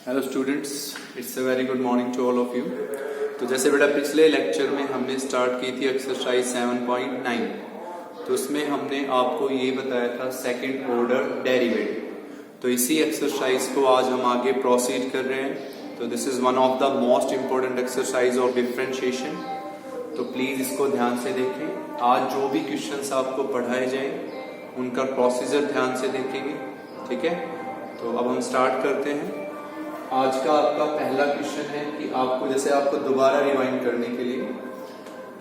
Hello students, it's a very good morning to all of you. तो जैसे बेटा पिछले लेक्चर में हमने स्टार्ट की थी एक्सरसाइज 7.9, तो उसमें हमने आपको ये बताया था सेकंड ऑर्डर डेरिवेटिव। तो इसी एक्सरसाइज को आज हम आगे प्रोसीड कर रहे हैं। तो this is one of the most important exercise of differentiation, तो प्लीज इसको ध्यान से देखें। आज जो भी क्वेश्चंस आपको पढ़ाए जाएं उनका प्रोसीजर ध्यान से देखेंगे, ठीक है। तो अब हम स्टार्ट करते हैं। आज का आपका पहला क्वेश्चन है कि आपको दोबारा रिवाइंड करने के लिए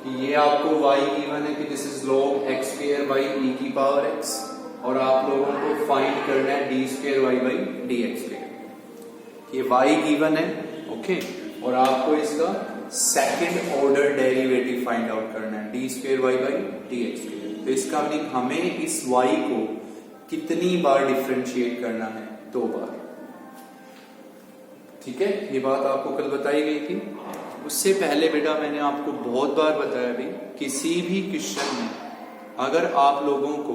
कि ये आपको y गिवन है कि this is log x square by e की पावर x, और आप लोगों को फाइंड करना है d square y by dx square. ये y गिवन है, ओके, और आपको इसका second order derivative find out करना है d square y by dx square. तो इसका मीनिंग हमें इस y को कितनी बार डिफरेंशिएट करना है? 2 बार, ठीक है। ये बात आपको कल बताई गई थी। उससे पहले बेटा मैंने आपको बहुत बार बताया भी, किसी भी क्वेश्चन में अगर आप लोगों को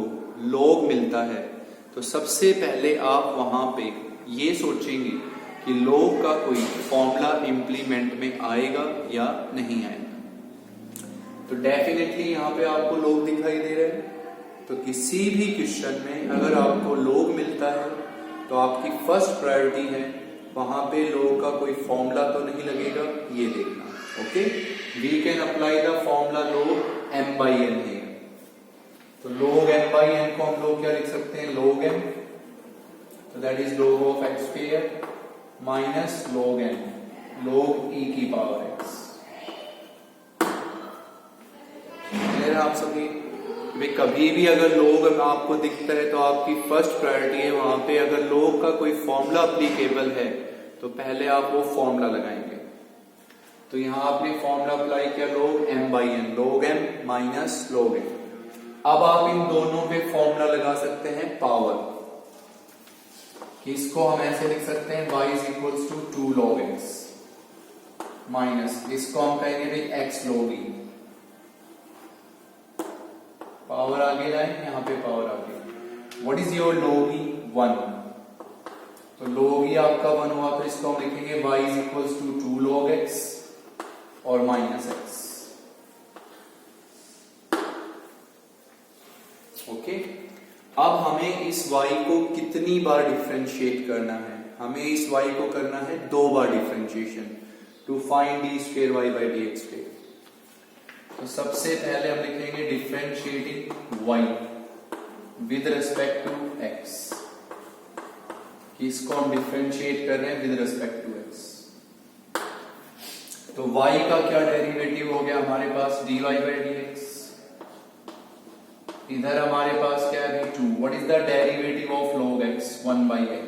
log मिलता है तो सबसे पहले आप वहां पे ये सोचेंगे कि log का कोई फॉर्मूला इंप्लीमेंट में आएगा या नहीं आएगा। तो डेफिनेटली यहाँ पे आपको log दिखाई दे रहा है। तो किसी भी क्वेश्चन में अगर आपको log मिलता है तो आपकी फर्स्ट प्रायोरिटी है वहां पे log का कोई फॉर्मूला तो नहीं लगेगा, ये देखना, okay. We can apply the formula log m by n है। तो log m by n को हम लोग क्या लिख सकते हैं? log m, तो that is log of x square minus log n, log e की पावर x। क्लियर है आप सभी? कभी भी अगर log आपको दिखता है तो आपकी फर्स्ट प्रायोरिटी है वहां पे अगर log का कोई फॉर्मूला अप्लीकेबल है तो पहले आप वो फॉर्मूला लगाएंगे। तो यहां आपने फॉर्मूला अप्लाई किया log m by n, log m minus log n। अब आप इन दोनों पे फॉर्मूला लगा सकते हैं पावर कि इसको हम ऐसे लिख सकते हैं y is equals to 2 log x minus इसको हम कहेंगे भाई x log e। पावर आगे लाए, यहाँ पे पावर आगे। What is your log e? 1। तो log e आपका 1 हुआ तो इसको हम लिखेंगे y is equals to 2 log x और माइनस x, ओके। अब हमें इस y को कितनी बार डिफरेंशिएट करना है? हमें इस y को करना है 2 बार differentiation to find d square y by dx square. तो सबसे पहले हम लिखेंगे differentiating y with respect to x, इसको हम डिफरेंशिएट कर रहे हैं विद रिस्पेक्ट टू x। तो y का क्या डेरिवेटिव हो गया हमारे पास? dy by dx। इधर हमारे पास क्या है? 2। What is the derivative of log x? 1 by x।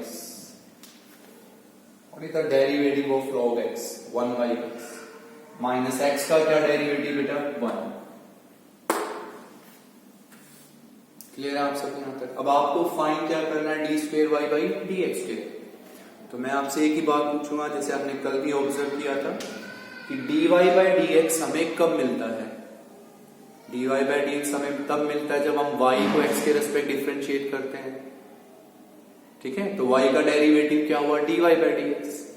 What is the derivative of log x? 1 by x minus x का क्या डेरिवेटिव बेटा? 1। क्लियर है आप सब यहां तक? अब आपको फाइंड क्या करना है? D square Y by D x square. तो मैं आपसे एक ही बात पूछूंगा जैसे आपने कल भी ऑब्जर्व किया था कि d Y by D x हमें कब मिलता है? D Y by D x हमें तब मिलता है जब हम y को x के रेस्पेक्ट डिफरेंशिएट करते हैं, ठीक है। तो y का डेरिवेटिव क्या हुआ? D Y by D x.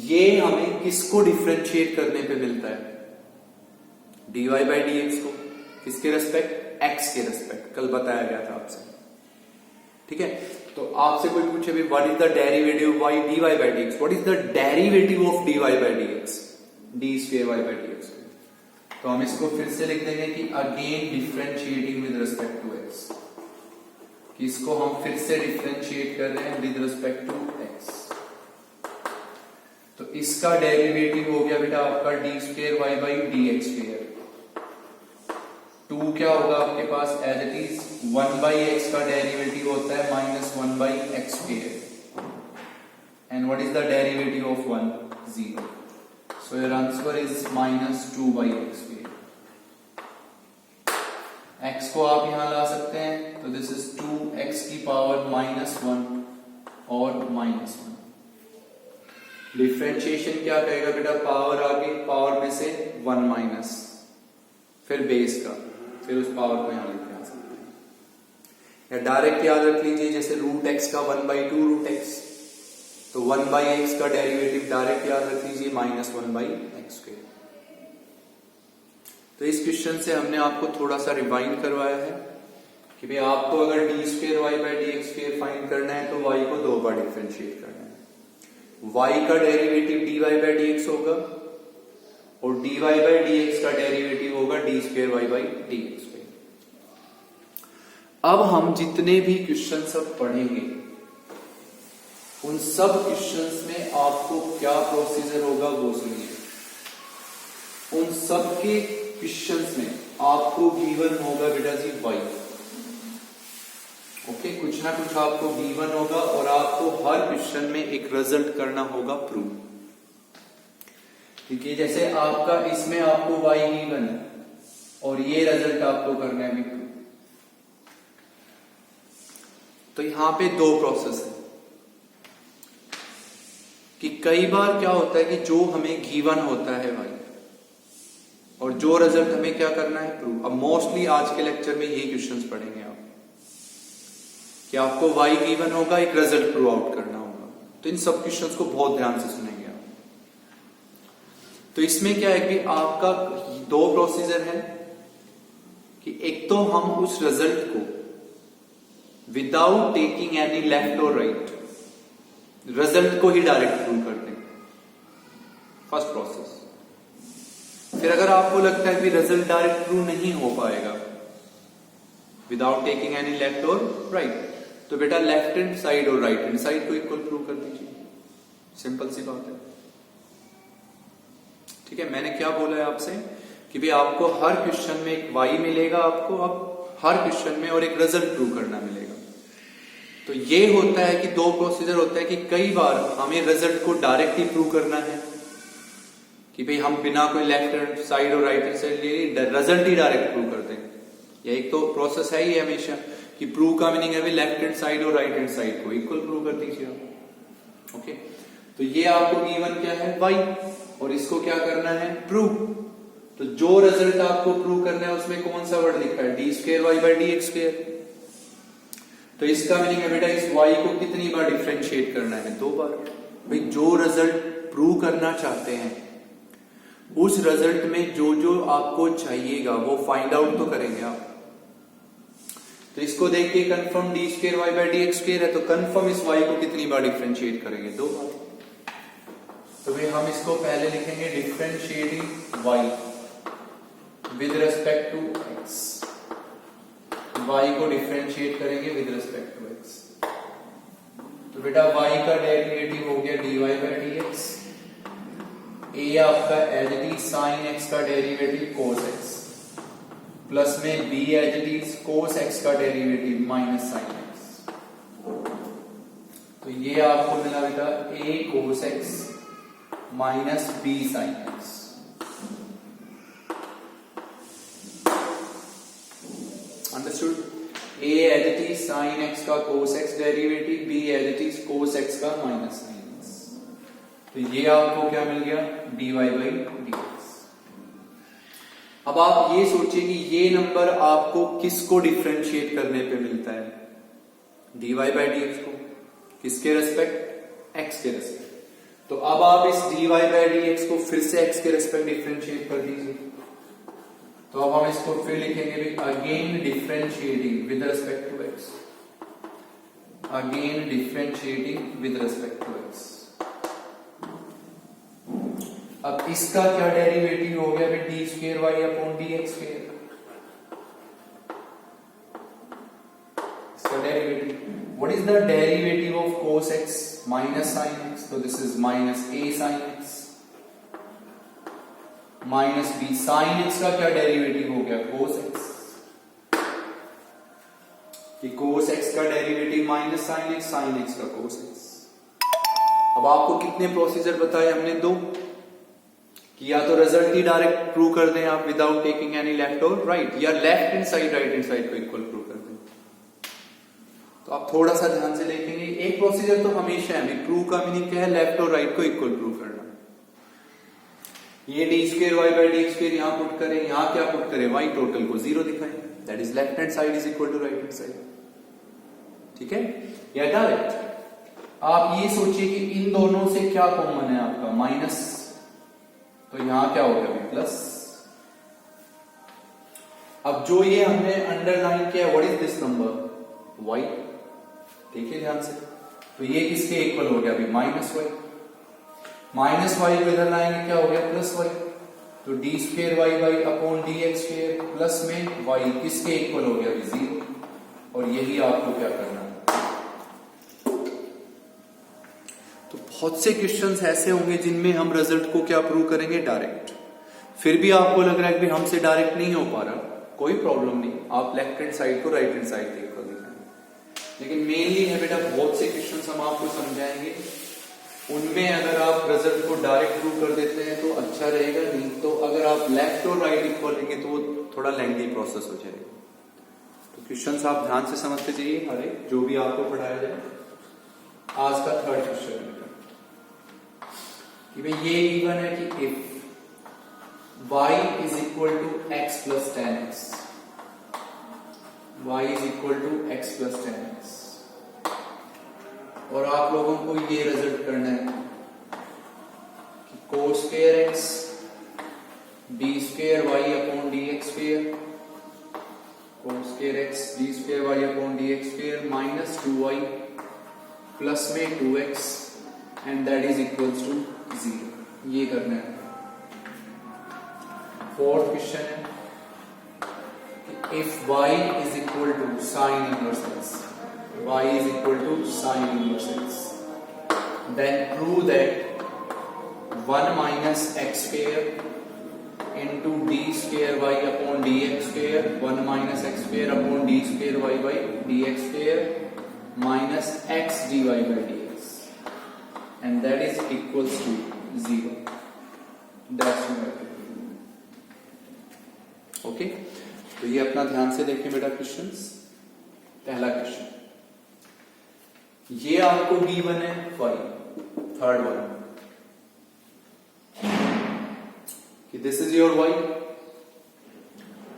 ये हमें किसको डिफरेंशिएट करने पे मिलता है? dy बाई dx को किसके रेस्पेक्ट? x के रेस्पेक्ट, कल बताया गया था आपसे, ठीक है। तो आपसे कोई पूछे भी what is the derivative of dy by dx? What is the derivative of dy by dx? d square y by dx। तो हम इसको फिर से लिख देंगे कि again differentiating with respect to x, कि इसको हम फिर से डिफरेंशिएट कर रहे हैं विद रिस्पेक्ट टू x। तो इसका डेरिवेटिव हो गया बेटा आपका D square Y by D x square. 2 क्या होगा आपके पास? As it is 1 by X का डेरिवेटिव होता है minus 1 by X square. And what is the derivative of 1? 0। So your answer is minus 2 by X square. x को आप यहां ला सकते हैं, तो दिस इज 2x की पावर माइनस 1 और माइनस 1। डिफरेंशिएशन क्या कहेगा बेटा? पावर आगे, पावर में से 1 माइनस, फिर बेस का, फिर उस पावर को यहां लेके आ सकते हैं। या डायरेक्ट याद रख लीजिए जैसे रूट एक्स का 1/2 रूट एक्स, तो 1/x का डेरिवेटिव डायरेक्ट याद रख लीजिए -1/x²। तो इस क्वेश्चन से हमने आपको थोड़ा सा रिवाइंड करवाया है कि भाई आपको अगर d²y/dx² फाइंड करना है तो y को 2 बार डिफरेंशिएट करना है। y का डेरिवेटिव dy/dx होगा और dy/dx का डेरिवेटिव होगा d²y/dx²। अब हम जितने भी क्वेश्चन सब पढ़ेंगे उन सब क्वेश्चंस में आपको क्या प्रोसीजर होगा वो सुनिए। उन सब के क्वेश्चंस में आपको गिवन होगा बेटा जी y। ओके, कुछ ना कुछ आपको गिवन होगा और आपको हर क्वेश्चन में एक रिजल्ट करना होगा प्रूव। क्योंकि जैसे आपका इसमें आपको y गिवन है और ये रिजल्ट आपको करना है भी। तो यहां पे 2 प्रोसेस है कि कई बार क्या होता है कि जो हमें गिवन होता है y और जो रिजल्ट हमें क्या करना है प्रूव। अब मोस्टली आज के लेक्चर में यही क्वेश्चंस पढ़ेंगे आप कि आपको y गिवन होगा, एक रिजल्ट प्रूव आउट करना होगा। तो इन सब क्वेश्चंस को बहुत ध्यान से सुनेंगे आप। तो इसमें क्या है कि आपका 2 प्रोसीजर है कि एक तो हम उस रिजल्ट को विदाउट टेकिंग एनी लेफ्ट और राइट रिजल्ट को ही डायरेक्ट प्रूव कर दें, फर्स्ट प्रोसेस। फिर अगर आपको लगता है कि रिजल्ट डायरेक्ट प्रूव नहीं हो पाएगा विदाउट टेकिंग एनी लेफ्ट और राइट, तो बेटा लेफ्ट हैंड साइड और राइट हैंड साइड को इक्वल प्रूव कर दीजिए। सिंपल सी बात है। ठीक है, मैंने क्या बोला है आपसे कि भाई आपको हर क्वेश्चन में एक y मिलेगा आपको, अब हर क्वेश्चन में और एक रिजल्ट प्रूव करना मिलेगा। तो ये होता है कि 2 प्रोसीजर होता है कि कई बार हमें रिजल्ट को डायरेक्टली प्रूव करना है कि भाई हम बिना कोई लेफ्ट हैंड साइड और राइट हैंड साइड लिए रिजल्ट ही डायरेक्ट प्रूव कर दें। या एक तो प्रोसेस है ही हमेशा कि प्रूव का मीनिंग है भाई लेफ्ट हैंड साइड और राइट हैंड साइड को इक्वल प्रूव कर दीजिए आप। ओके, तो ये आपको गिवन क्या है y और इसको क्या करना है प्रूव। तो जो रिजल्ट आपको प्रूव करना है उसमें कौन सा वर्ड लिखा है d²y/dx²। तो इसका मीनिंग है बेटा इस y को कितनी बार डिफरेंशिएट करना है 2 बार। भाई जो रिजल्ट प्रूव करना चाहते हैं उस रिजल्ट में जो जो आपको चाहिएगा वो फाइंड आउट तो करेंगे आप। तो इसको देख के कंफर्म d²y/dx² है तो कंफर्म इस y को कितनी बार डिफरेंशिएट करेंगे 2 बार। तो भाई हम इसको पहले लिखेंगे differentiating y with respect to x। y को डिफरेंशिएट करेंगे विद रिस्पेक्ट टू x। तो बेटा y का डेरिवेटिव हो गया dy/dx। a आपका as it is sin x का डेरिवेटिव cos x प्लस में b as it is cos x का डेरिवेटिव माइनस sin x। तो ये आपको मिला बेटा a cos x minus b sin x। Understood? a as it is sin x का cos x derivative, b as it is cos x का minus sin x। तो ये आपको क्या मिल गया dy/dx। अब आप ये सोचिए कि ये नंबर आपको किसको डिफरेंशिएट करने पे मिलता है dy/dx को, किसके रेस्पेक्ट x के रेस्पेक्ट। तो अब आप इस dy/dx को फिर से x के रेस्पेक्ट डिफरेंशिएट कर दीजिए। तो अब हम इसको फिर लिखेंगे again differentiating with respect to x, again differentiating with respect to x। अब इसका क्या डेरिवेटिव हो गया d²y/dx²। इसका derivative, what is the derivative of cos x minus sin x। तो this is minus a sin x minus b sin x का क्या derivative हो गया cos x। कि cos x का डेरिवेटिव माइनस sin x का cos x। अब आपको कितने प्रोसीजर बताए हमने 2 कि या तो रिजल्ट ही डायरेक्ट प्रूव कर दें आप विदाउट टेकिंग एनी लेफ्ट और राइट, या left hand side right hand side को इक्वल प्रूव कर दें। तो आप थोड़ा सा ध्यान से देखेंगे एक प्रोसीजर तो हमेशा है, प्रूव का मीनिंग क्या है लेफ्ट और राइट को इक्वल प्रूव करना। ये d²y/dx² यहां पुट करें, यहां क्या पुट करें y टोटल को 0 दिखाएं, that is left hand side is equal to right hand side. ठीक है, या डायरेक्ट। आप ये सोचिए कि इन दोनों से क्या कॉमन है आपका, माइनस, तो यहां क्या हो गया अभी प्लस। अब जो ये हमने अंडरलाइन किया, what is this number, y, देखिए ध्यान से, तो ये किसके इक्वल हो गया अभी, माइनस वाई। माइनस वाई को इधर लाएंगे क्या हो गया, प्लस वाई, तो d square y by upon D x square plus में वाई किसके इक्वल हो गया अभी, 0। और यही आपको क्या करना है। तो बहुत से क्वेश्चंस ऐसे होंगे जिनमें हम रिजल्ट को क्या प्रूव करेंगे, डायरेक्ट। फिर भी आपको लग रहा है कि हमसे डायरेक्ट नहीं हो पा रहा, कोई प्रॉब्लम नहीं, आप लेफ्ट हैंड साइड को राइट हैंड साइड देखकर दिखाएंगे। लेकिन मेनली है बेटा, बहुत से क्वेश्चंस हम आपको समझाएंगे, उनमें अगर आप रिजल्ट को डायरेक्ट प्रूव कर देते हैं तो अच्छा रहेगा, नहीं तो अगर आप लेफ्ट और राइट इक्वल लेंगे तो वो थोड़ा लेंथी प्रोसेस हो जाएगा। तो क्वेश्चंस आप ध्यान से समझते जाइए, हर एक जो भी आपको पढ़ाया जाए। आज का थर्ड क्वेश्चन है कि भाई ये गिवन है कि if y is equal to x plus 10x, y is equal to x plus 10x, और आप लोगों को ये रिजल्ट करना है कि cos square x d square y upon dx square, cos square x d square y upon dx square minus 2y plus में 2x and that is equals to 0, ये करना है। फोर्थ क्वेश्चन है कि if y is equal to sine inverse x, y is equal to sin inverse x, then prove that 1 minus x square into d square y upon dx square, 1 minus x square upon d square y by dx square minus x dy by dx, and that is equals to 0. That's what okay. तो ये अपना ध्यान से देखें बेटा questions. पहला question, ये आपको गिवन है y, थर्ड वन, कि दिस इज योर y,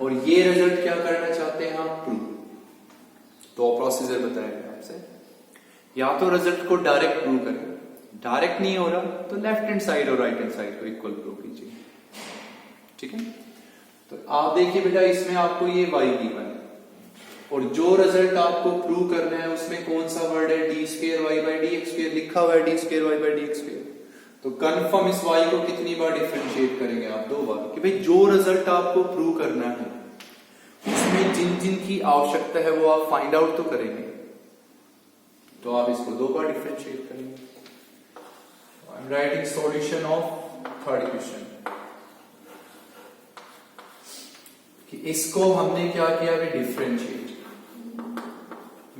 और ये रिजल्ट क्या करना चाहते हैं आप, प्रूव। तो प्रोसीजर बताएगा आपसे, या तो रिजल्ट को डायरेक्ट प्रूव करें, डायरेक्ट नहीं हो रहा तो लेफ्ट हैंड साइड और राइट हैंड साइड को इक्वल प्रूव कीजिए, ठीक है। तो आप देखिए बेटा, इसमें आपको ये y गिवन है, और जो रिजल्ट आपको प्रूव करना है उसमें कौन सा वर्ड है, d square Y by D x square लिखा हुआ है, d square Y by D x square. तो कंफर्म इस y को कितनी बार डिफरेंशिएट करेंगे आप, 2 बार, कि भाई जो रिजल्ट आपको प्रूव करना है उसमें जिन जिन की आवश्यकता है वो आप फाइंड आउट तो करेंगे, तो आप इसको 2 बार डिफरेंशिएट करेंगे। I am writing solution of third question, कि इसको हमने क्या किया, differentiate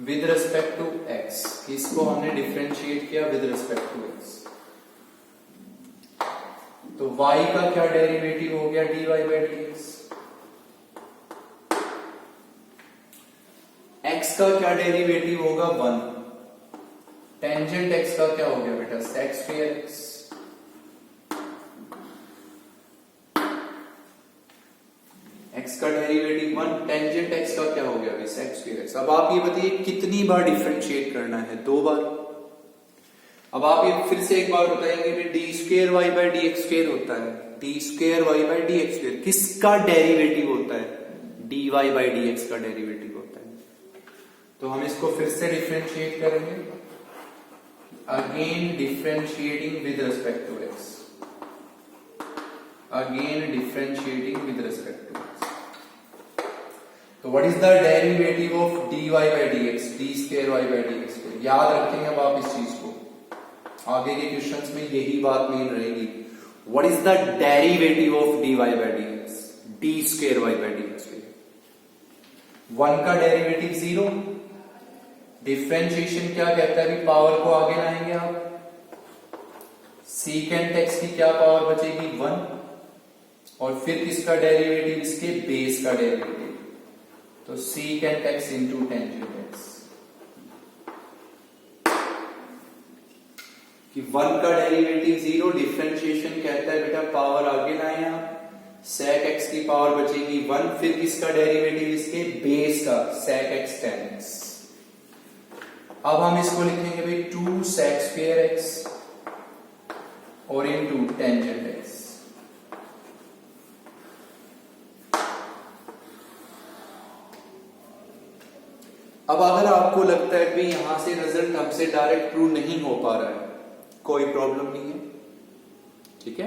with respect to x, इसको हमने डिफरेंशिएट किया विद रिस्पेक्ट टू x, तो y का क्या डेरिवेटिव हो गया, dy बाई dx, x का क्या डेरिवेटिव होगा 1, टेंजेंट x का क्या हो गया बेटा, sec स्क्वायर x, x का डेरिवेटिव 1, टेंजेंट x का क्या हो गया अभी, sec स्क्वायर x। अब आप ये बताइए कितनी बार डिफरेंशिएट करना है, 2 बार। अब आप ये फिर से एक बार बताएंगे कि d square Y by D x square होता है, d square Y by D x square किसका डेरिवेटिव होता है, d Y by D x का डेरिवेटिव होता है। तो हम इसको फिर से डिफरेंशिएट करेंगे, again differentiating with respect to x, again differentiating with respect to x। तो what is the derivative of dy by dx, d square Y by D x square. याद रखेंगे अब आप इस चीज को, आगे के क्वेश्चंस में यही बात मेन रहेगी। What is the derivative of dy by dx, d square Y by D x square. 1 का डेरिवेटिव 0, डिफरेंशिएशन क्या कहता है, पावर को आगे लाएंगे आप, सीकेंट x की क्या पावर बचेगी 1, और फिर किसका डेरिवेटिव, इसके बेस का डेरिवेटिव, तो secant x into tangent x, कि 1 का डेरिवेटिव 0, डिफरेंशिएशन कहता है बेटा पावर आगे लाएं आप, sec x की पावर बचेगी 1, फिर किसका डेरिवेटिव, इसके बेस का, sec x tan x। अब हम इसको लिखेंगे भाई 2 sec square x और into tangent x। अब अगर आपको लगता है कि यहां से रिजल्ट हमसे डायरेक्ट प्रूव नहीं हो पा रहा है, कोई प्रॉब्लम नहीं है, ठीक है।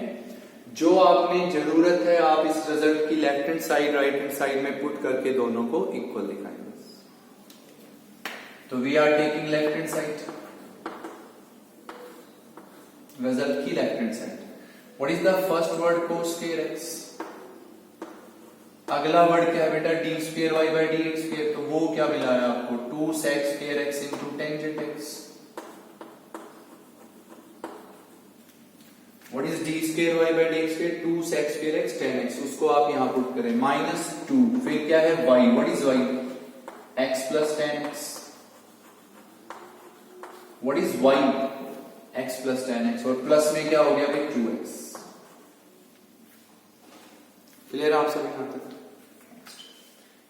जो आपने जरूरत है आप इस रिजल्ट की left hand side right hand side में पुट करके दोनों को इक्वल दिखाएंगे। तो we are taking left hand side, result की left hand side. What is the first word cos square x? अगला वर्ड क्या है बेटा? D square Y by D x square. तो वो क्या मिला है आपको? 2 sec square x into tangent x। What is d square y by d square? 2 sec square x tan x। उसको आप यहां पुट करें -2, फिर क्या है y? What is y? x plus tan x। What is y? x plus tan x। और plus में क्या हो गया भाई? 2x। क्लियर आप सभी यहां तक?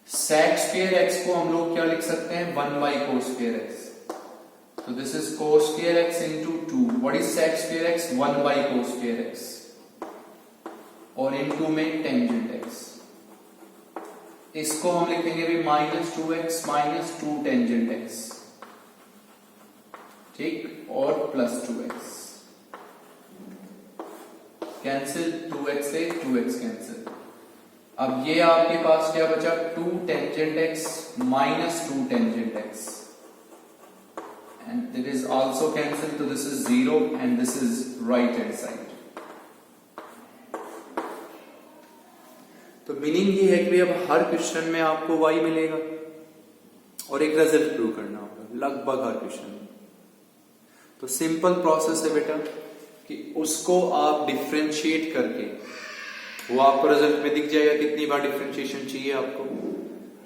sec square x को हम लोग क्या लिख सकते हैं? 1 by cos square x। So this is cos square x into 2। What is sec square x? 1 by cos square x और into में tangent x। इसको हम लिखेंगे भी -2x minus 2 tangent x, ठीक, और प्लस 2x। कैंसिल, 2x से 2x cancel. अब ये आपके पास क्या बचा? 2 tangent x minus 2 tangent x and it is also cancelled, so this is 0 and this is right hand side। तो मीनिंग ये है कि अब हर क्वेश्चन में आपको y मिलेगा और एक रिजल्ट प्रूव करना होगा लगभग हर क्वेश्चन में। तो सिंपल प्रोसेस है बेटा कि उसको आप डिफरेंशिएट करके वो आपको रिजल्ट में दिख जाएगा कितनी बार डिफरेंशिएशन चाहिए आपको,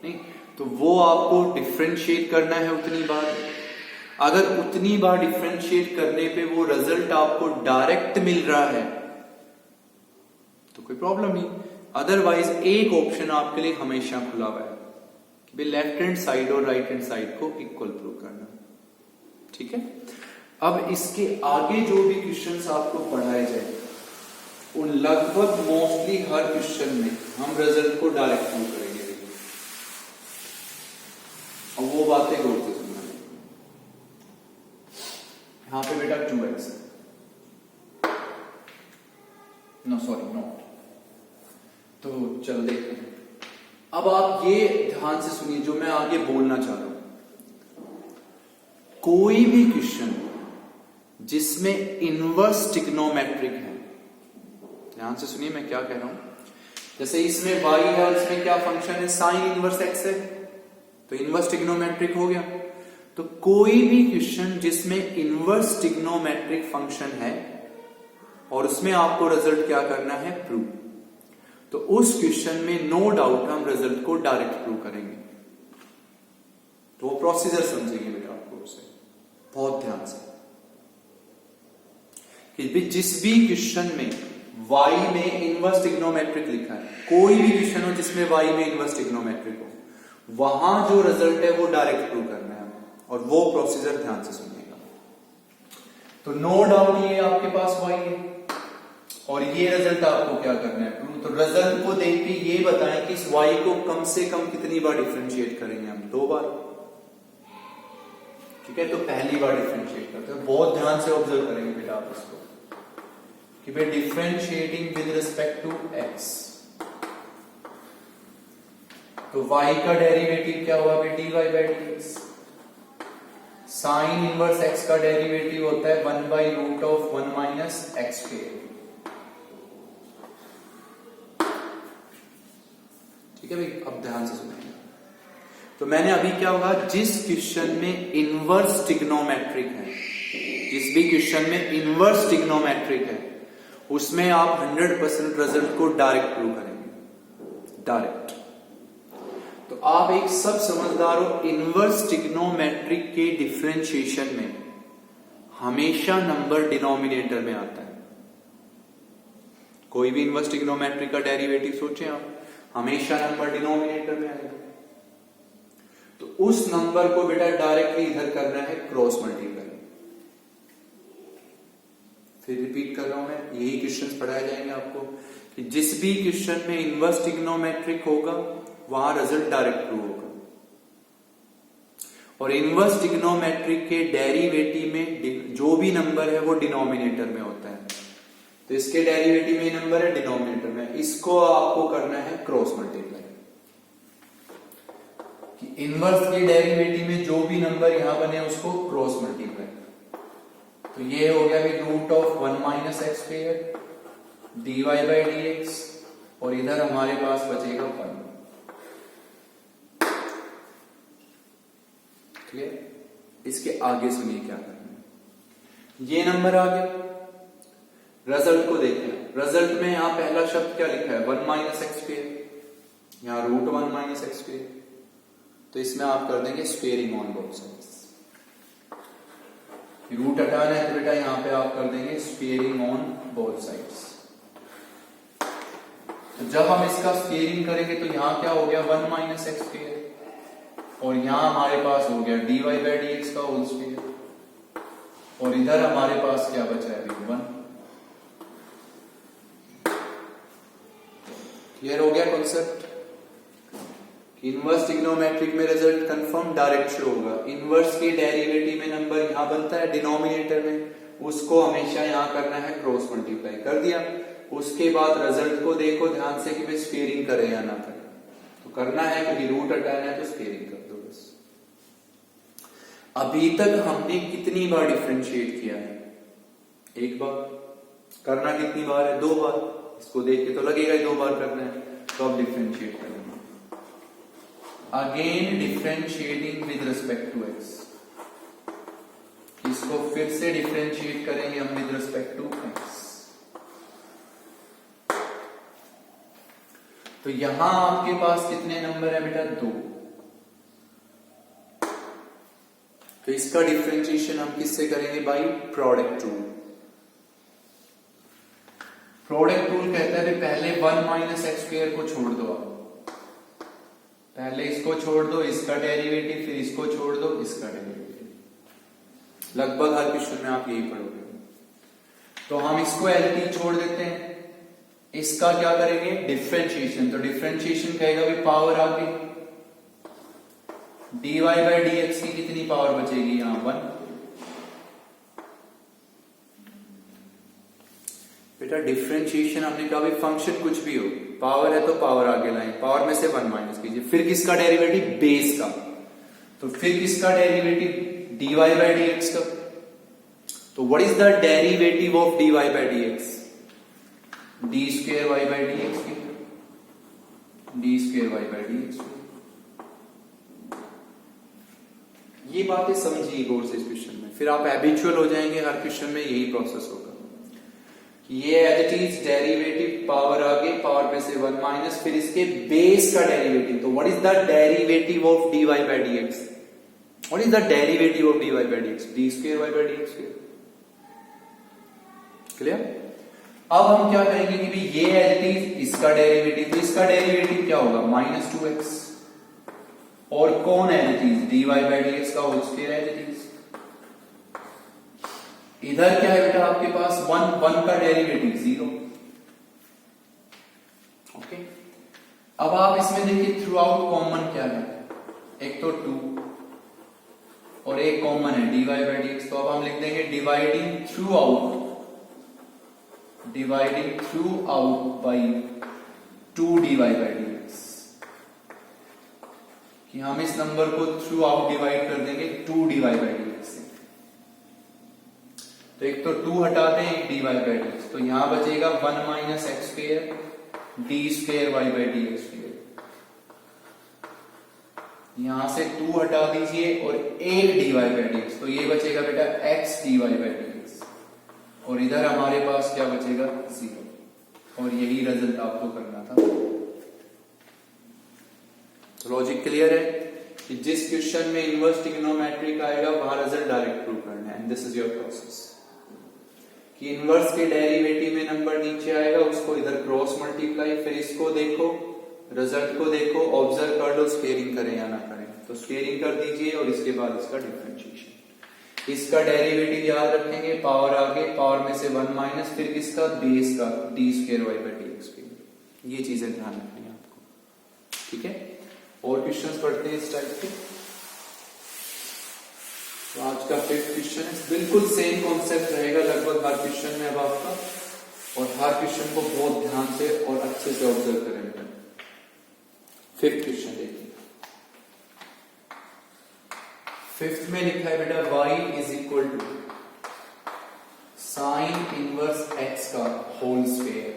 नहीं तो वो आपको डिफरेंशिएट करना है उतनी बार। अगर उतनी बार डिफरेंशिएट करने पे वो रिजल्ट आपको डायरेक्ट मिल रहा है तो कोई प्रॉब्लम नहीं, अदरवाइज एक ऑप्शन आपके लिए हमेशा खुला हुआ है कि भाई लेफ्ट हैंड साइड और राइट हैंड साइड को इक्वल प्रूव करना, ठीक है। अब इसके आगे जो भी क्वेश्चंस आपको पढ़ाए जाए उन लगभग मोस्टली हर क्वेश्चन में हम रिजल्ट को डायरेक्ट प्रूव करेंगे और वो बातें गौर से सुनना। यहां पे बेटा 2x नो सॉरी नॉट, तो चल देखते हैं। अब आप ये ध्यान से सुनिए जो मैं आगे बोलना चाह रहा हूं। कोई भी क्वेश्चन जिसमें इनवर्स ट्रिग्नोमेट्रिक है, ध्यान से सुनिए मैं क्या कह रहा हूं। जैसे इसमें y है और इसमें क्या फंक्शन है? साइन इनवर्स x है, तो इनवर्स ट्रिग्नोमेट्रिक हो गया। तो कोई भी क्वेश्चन जिसमें इनवर्स ट्रिग्नोमेट्रिक फंक्शन है और उसमें आपको रिजल्ट क्या करना है? प्रूव। तो उस क्वेश्चन में नो डाउट हम रिजल्ट को डायरेक्ट प्रूव करेंगे। तो वो प्रोसीजर समझेंगे बेटा आपको उसे बहुत ध्यान से कि जिस भी क्वेश्चन में y में इनवर्स ट्रिग्नोमेट्रिक लिखा है, कोई भी क्वेश्चन हो जिसमें y में इनवर्स ट्रिग्नोमेट्रिक हो, वहां जो रिजल्ट है वो डायरेक्ट प्रूव करना है और वो प्रोसीजर ध्यान से सुनिएगा। तो नो डाउट ये आपके पास y है और ये रिजल्ट आपको क्या करना है? प्रूव। तो रिजल्ट को देख के ये बताएं कि इस y को कम से कम कितनी बार डिफरेंशिएट करेंगे हम? 2 बार, ठीक है। तो पहली बार डिफरेंशिएट करते हैं, बहुत ध्यान से ऑब्जर्व करेंगे बेटा आप इसको कि भाई differentiating with respect to x, तो y का डेरिवेटिव क्या हुआ भाई? dy by dx। Sine inverse x का डेरिवेटिव होता है 1 by root of 1 minus x square, ठीक है भाई। अब ध्यान से सुनिए। तो मैंने अभी क्या होगा, जिस क्वेश्चन में इनवर्स ट्रिग्नोमेट्रिक है, जिस भी क्वेश्चन में इनवर्स ट्रिग्नोमेट्रिक है उसमें आप 100% रिजल्ट को डायरेक्ट प्रूव करेंगे, डायरेक्ट। तो आप एक सब समझदार हो, इनवर्स ट्रिग्नोमेट्रिक के डिफरेंशिएशन में हमेशा नंबर डिनोमिनेटर में आता है। कोई भी इनवर्स ट्रिग्नोमेट्रिक का डेरिवेटिव सोचें आप, हमेशा नंबर डिनोमिनेटर में आएगा। तो उस नंबर को बेटा डायरेक्टली इधर करना है क्रॉस मल्टीप्लाई, फिर रिपीट कर रहा हूं मैं, यही क्वेश्चंस पढ़ाए जाएंगे आपको कि जिस भी क्वेश्चन में इनवर्स ट्रिग्नोमेट्रिक होगा वहां रिजल्ट डायरेक्ट प्रूव होगा, और इनवर्स ट्रिग्नोमेट्रिक के डेरिवेटिव में जो भी नंबर है वो डिनोमिनेटर में होता है। तो इसके डेरिवेटिव में नंबर है डिनोमिनेटर में, इसको आपको करना है क्रॉस मल्टीप्लाई। कि इनवर्स के डेरिवेटिव में जो भी नंबर यहां बने उसको क्रॉस मल्टीप्लाई। तो ये हो गया भी root of 1 minus x square dy by dx, और इधर हमारे पास बचेगा 1। क्लियर? इसके आगे सुनिए क्या करना है। ये नंबर आ गया, रिजल्ट को देखें। रिजल्ट में यहां पहला शब्द क्या लिखा है 1 माइनस एक्स स्क्वायर, यहां रूट 1 माइनस एक्स स्क्वायर, तो इसमें आप कर देंगे squaring on both sides. Root हटाना है तो बेटा यहां पे आप कर देंगे स्क्वेयरिंग ऑन बोथ साइड्स। तो जब हम इसका स्क्वेयरिंग करेंगे तो यहां क्या हो गया 1 माइनस एक्स स्क्वायर, और यहां हमारे पास हो गया dy बाई dx का होल स्क्वायर, और इधर हमारे पास क्या बचा है 1। क्लियर हो गया कॉन्सेप्ट? इनवर्स ट्रिग्नोमेट्रिक में रिजल्ट कंफर्म डायरेक्ट शो होगा। इनवर्स के डेरिवेटिव में नंबर यहां बनता है डिनोमिनेटर में, उसको हमेशा यहां करना है क्रॉस मल्टीप्लाई। कर दिया, उसके बाद रिजल्ट को देखो ध्यान से कि वे स्क्वेयरिंग करे या ना करे। तो करना है क्योंकि रूट हटाना है तो स्क्वेयरिंग कर दो बस। अभी तक हमने कितनी बार डिफरेंशिएट किया है? एक बार। करना कितनी बार है? 2 बार। इसको देख के तो लगेगा ही 2 बार करना है, तो अब डिफरेंशिएट करेंगे। Again differentiating with respect to x, इसको फिर से डिफरेंशिएट करेंगे हम विद रिस्पेक्ट टू एक्स। तो यहां आपके पास कितने नंबर है बेटा? 2। तो इसका डिफरेंशिएशन हम किससे करेंगे? By product rule. Product rule कहता है पहले 1 माइनस एक्स स्क्वायर को छोड़ दो आप, पहले इसको छोड़ दो, इसका डेरिवेटिव, फिर इसको छोड़ दो, इसका डेरिवेटिव। लगभग हर क्वेश्चन में आप यही पढ़ोगे। तो हम इसको एज इट इज छोड़ देते हैं, इसका क्या करेंगे? डिफरेंशिएशन। तो डिफरेंशिएशन कहेगा भी पावर आ गई, dy बाई dx की कितनी पावर बचेगी? यहां 1। बेटा डिफरेंशिएशन हमने कहा भी फंक्शन कुछ भी हो, पावर है तो पावर आगे लाएं, पावर में से 1 माइनस कीजिए, फिर किसका डेरिवेटिव? बेस का। तो फिर किसका डेरिवेटिव? dy बाई dx का। तो what is the derivative of dy by dx? d square y by dx की, d square y by dx। ये बातें समझिए गौर से इस क्वेश्चन में, फिर आप हैबिचुअल हो जाएंगे। हर क्वेश्चन में यही प्रोसेस होगा कि ये as it is derivative, power आगे, पावर में से 1 माइनस, फिर इसके बेस का डेरिवेटिव। तो what is the derivative of dy by dx? What is the derivative of dy by dx? d square y by dx। Clear? अब हम क्या करेंगे कि भी ये एज इट इज इसका डेरिवेटिव, तो इसका डेरिवेटिव क्या होगा? -2x, और कौन as it is? dy by dx का whole square as it is. इधर क्या है बेटा आपके पास? 1 का डेरिवेटिव 0। ओके, अब आप इसमें देखिए थ्रू आउट कॉमन क्या है? एक तो 2 और एक कॉमन है dy बाई dx। तो अब हम लिख देंगे dividing throughout by 2 dy by dx, कि हम इस नंबर को थ्रू आउट डिवाइड कर देंगे 2 dy बाई dx से। तो एक तो 2 हटाते हैं, एक dy बाई dx, तो यहां बचेगा 1 minus x square d square y by dx square. यहां से 2 हटा दीजिए और एक dy बाई dx, तो ये बचेगा बेटा x dy बाई dx, और इधर हमारे पास क्या बचेगा? 0। और यही रिजल्ट आपको करना था। तो लॉजिक क्लियर है कि जिस क्वेश्चन में इनवर्स ट्रिग्नोमेट्रिक आएगा वहां रिजल्ट डायरेक्ट प्रूव करना है, and this is your process. कि इनवर्स के डेरिवेटिव में नंबर नीचे आएगा, उसको इधर क्रॉस मल्टीप्लाई, फिर इसको देखो, रिजल्ट को देखो, ऑब्जर्व कर लो, स्क्वेयरिंग करें या ना करें। तो स्क्वेयरिंग कर दीजिए और इसके बाद इसका डिफरेंशिएशन। इसका डेरिवेटिव याद रखेंगे, पावर आगे, पावर में से 1 माइनस, फिर किसका, बेस का, d square Y by D x square. ये चीजें ध्यान रखनी है आपको, ठीक है। और क्वेश्चंस पढ़ते हैं इस टाइप के। तो आज का 5th क्वेश्चन है, बिल्कुल सेम कॉन्सेप्ट रहेगा लगभग हर क्वेश्चन में अब आपका, और हर क्वेश्चन को बहुत ध्यान से और अच्छे से ऑब्जर्व करेंगे। 5th क्वेश्चन देखिए। 5th में लिखा है बेटा y is equal to sine inverse x का whole square,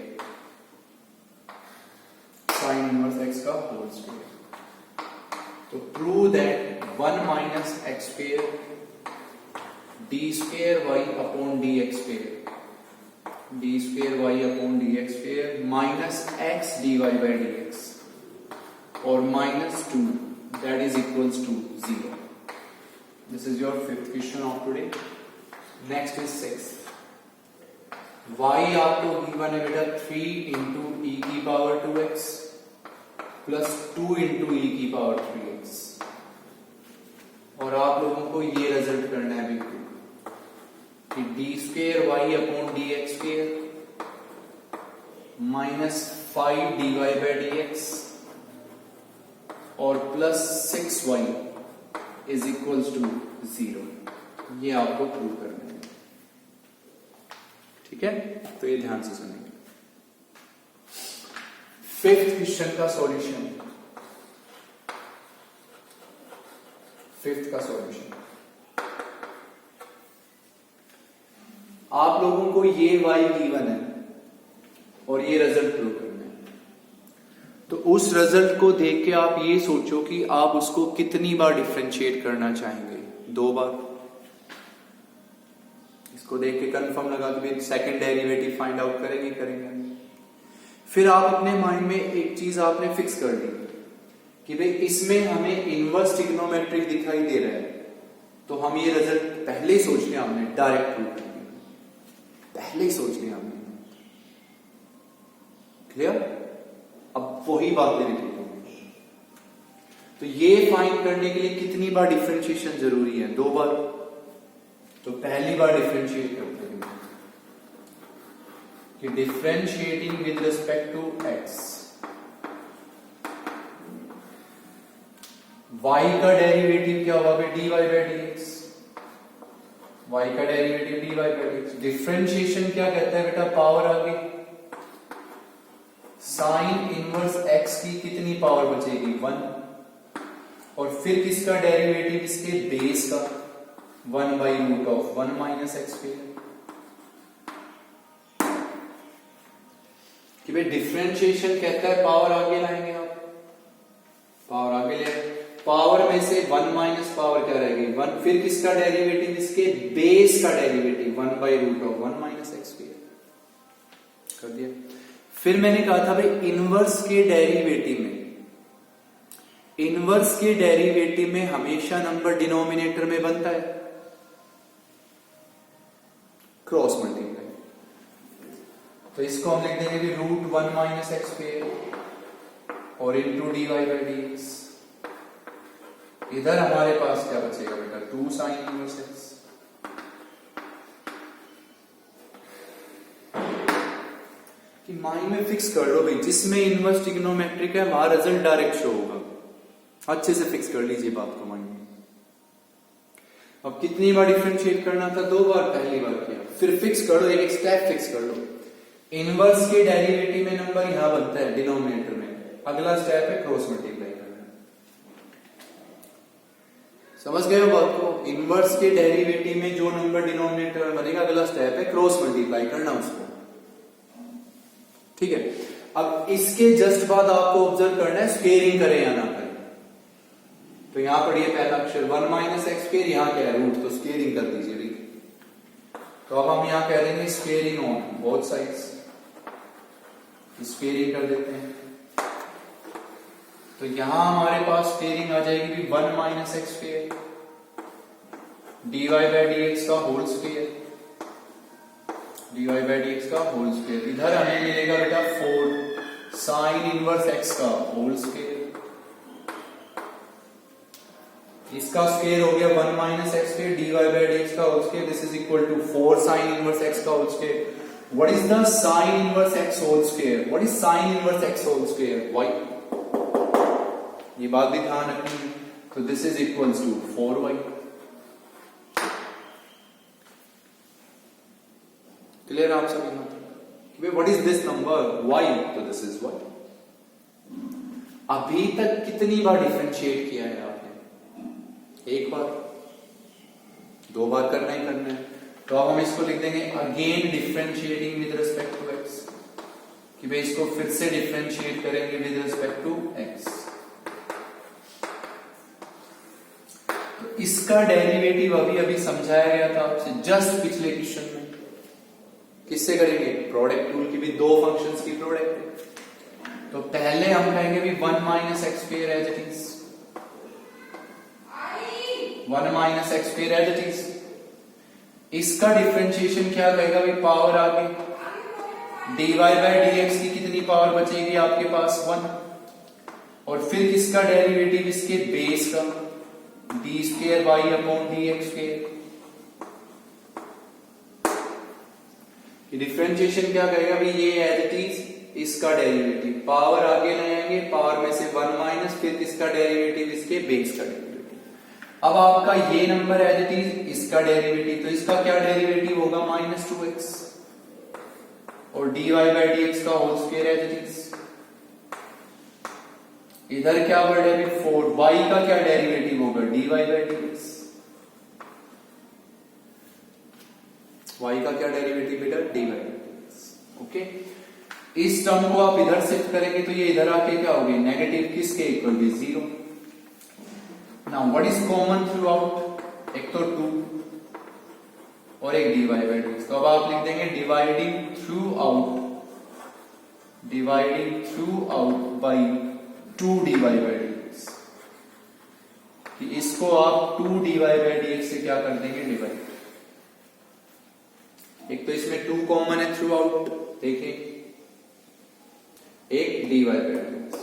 sine inverse x का होल स्क्वायर। तो prove that 1 minus x square D square Y upon D x square, D square Y upon D x square minus X D Y by D X और minus 2 that is equals to 0। This is your 5th question of today. Next is 6th. Y आपको given है बेटा 3 into e की power 2x plus 2 into e की power 3x, और आप लोगों को ये रिजल्ट करना है बिल्कुल कि D square Y upon D x square minus 5 D Y by D X और plus 6y is equals to 0। ये आपको प्रूव करना है, ठीक है। तो ये ध्यान से सुनेंगे। 5th क्वेश्चन का सॉल्यूशन, 5th का सॉल्यूशन, आप लोगों को ये y गिवन है और ये रिजल्ट प्रूव करना है। तो उस रिजल्ट को देख के आप ये सोचो कि आप उसको कितनी बार डिफरेंशिएट करना चाहेंगे। 2 बार। इसको देख के कंफर्म लगा कि सेकंड डेरिवेटिव फाइंड आउट करेंगे। फिर आप अपने माइंड में एक चीज आपने फिक्स कर दी कि भाई इसमें हमें इनवर्स ट्रिग्नोमेट्रिक दिखाई दे रहा है, तो हम ये रिजल्ट पहले ही सोच लिया हमने, डायरेक्ट प्रूव कर दिया, पहले ही सोच लिया हमने। क्लियर? अब वही बातें रिपीट होंगी। तो ये फाइंड करने के लिए कितनी बार डिफरेंशिएशन जरूरी है? 2 बार। तो पहली बार डिफरेंशिएट करते हैं कि differentiating with respect to x, y का डेरिवेटिव क्या होगा? dy बाई dx, y का derivative dy by dx। Differentiation क्या कहता है बेटा? पावर आगे, साइन इनवर्स x की कितनी पावर बचेगी? 1, और फिर किसका डेरिवेटिव? इसके बेस का 1 by root of 1 minus x square. कि भाई डिफरेंशिएशन कहता है पावर आगे लाएंगे आप, पावर आगे ले, पावर में से 1 माइनस पावर क्या रहेगी? 1, फिर किसका डेरिवेटिव? इसके बेस का derivative 1 by root of 1 minus x square. कर दिया। फिर मैंने कहा था भाई इनवर्स के डेरिवेटिव में, इनवर्स के डेरिवेटिव में हमेशा नंबर डिनोमिनेटर में बनता है, क्रॉस मल्टीप्लाई। तो इसको हम लिख देंगे कि रूट 1 माइनस एक्स स्क्वायर और into d Y by D x. इधर हमारे पास क्या बचेगा बेटा? 2 साइन इनवर्स एक्स। कि माइंड में फिक्स कर लो भाई, जिसमें इनवर्स ट्रिग्नोमेट्रिक है वहां रिजल्ट डायरेक्ट शो होगा। अच्छे से फिक्स कर लीजिए बात को माइंड में। अब कितनी बार डिफरेंशिएट करना था? 2 बार, पहली बार किया। फिर फिक्स कर लो, एक स्टेप फिक्स कर लो। इनवर्स के डेरिवेटिव में नंबर यहां बनता है डिनोमिनेटर में, अगला स्टेप है क्रॉस मल्टीप्लाई करना। समझ गए हो बात को? इनवर्स के डेरिवेटिव में जो नंबर डिनोमिनेटर में बनेगा, अगला स्टेप है क्रॉस मल्टीप्लाई करना उसको, ठीक है। अब इसके जस्ट बाद आपको ऑब्जर्व करना है स्क्वेयरिंग करें या ना करें। तो यहां पढ़िए पहला अक्षर 1 माइनस एक्स स्क्वेयर, यहां क्या है? रूट, तो स्क्वेयरिंग कर दीजिए। तो अब हम यहां कह देंगे squaring on both sides, squaring कर देते हैं। तो यहां हमारे पास स्क्वेयरिंग आ जाएगी 1 minus X square D Y by D x का whole square, D Y by D x का होल स्क्वेयर। इधर हमें मिलेगा बेटा 4 साइन इनवर्स एक्स का होल स्क्वेयर। इसका स्क्वायर हो गया 1 minus x square dy by dx का whole square, this is equal to 4 sine inverse x का whole square. What is the sine inverse x whole square? What is sign inverse x whole square? y. ये बात भी ध्यान रखनी है. तो this is equals to 4y. Clear आप सभी को? What is this number y? तो दिस इज y. अभी तक कितनी बार डिफरेंशिएट किया है आपने? एक बार, 2 बार करना ही करना है. तो अब हम इसको लिख देंगे again differentiating with respect to x, कि भाई इसको फिर से डिफरेंशिएट करेंगे विद रिस्पेक्ट टू x. तो इसका डेरिवेटिव अभी समझाया गया था आपसे जस्ट पिछले क्वेश्चन में. किससे करेंगे? प्रोडक्ट रूल की भी 2 फंक्शंस की प्रोडक्ट है. तो पहले हम कहेंगे भी 1 minus x square as it is, 1 minus x square as it is. इसका डिफरेंशिएशन क्या कहेगा भाई? पावर आगे dy बाय dx की कितनी पावर बचेगी आपके पास? 1. और फिर किसका डेरिवेटिव? इसके बेस का d square y upon dx square. Differentiation क्या कहेगा भाई? ये एज इट इज इसका डेरिवेटिव, पावर आगे ले आएंगे, पावर में से 1 माइनस, फिर इसका डेरिवेटिव इसके बेस का डेरिवेटिव. अब आपका ये नंबर एज इट इज इसका डेरिवेटिव, तो इसका क्या डेरिवेटिव होगा? Minus 2x. और dy बाय dx का whole square as it is. इधर क्या वर्ड है? 4. y का क्या डेरिवेटिव होगा? dy by dx. y का क्या डेरिवेटिव बेटा? dy by dx. ओके. इस टर्म को आप इधर शिफ्ट करेंगे तो ये इधर आके क्या होगी? नेगेटिव किसके इक्वल भी? 0. Now what is common through out? एक तो 2 और एक dy बाय dx. तो अब आप लिख देंगे dividing throughout by 2 dy by dx. कि इसको आप 2 dy बाय dx से क्या कर देंगे? डिवाइड. एक तो इसमें 2 कॉमन है थ्रू आउट, देखिए एक dy बाय dx.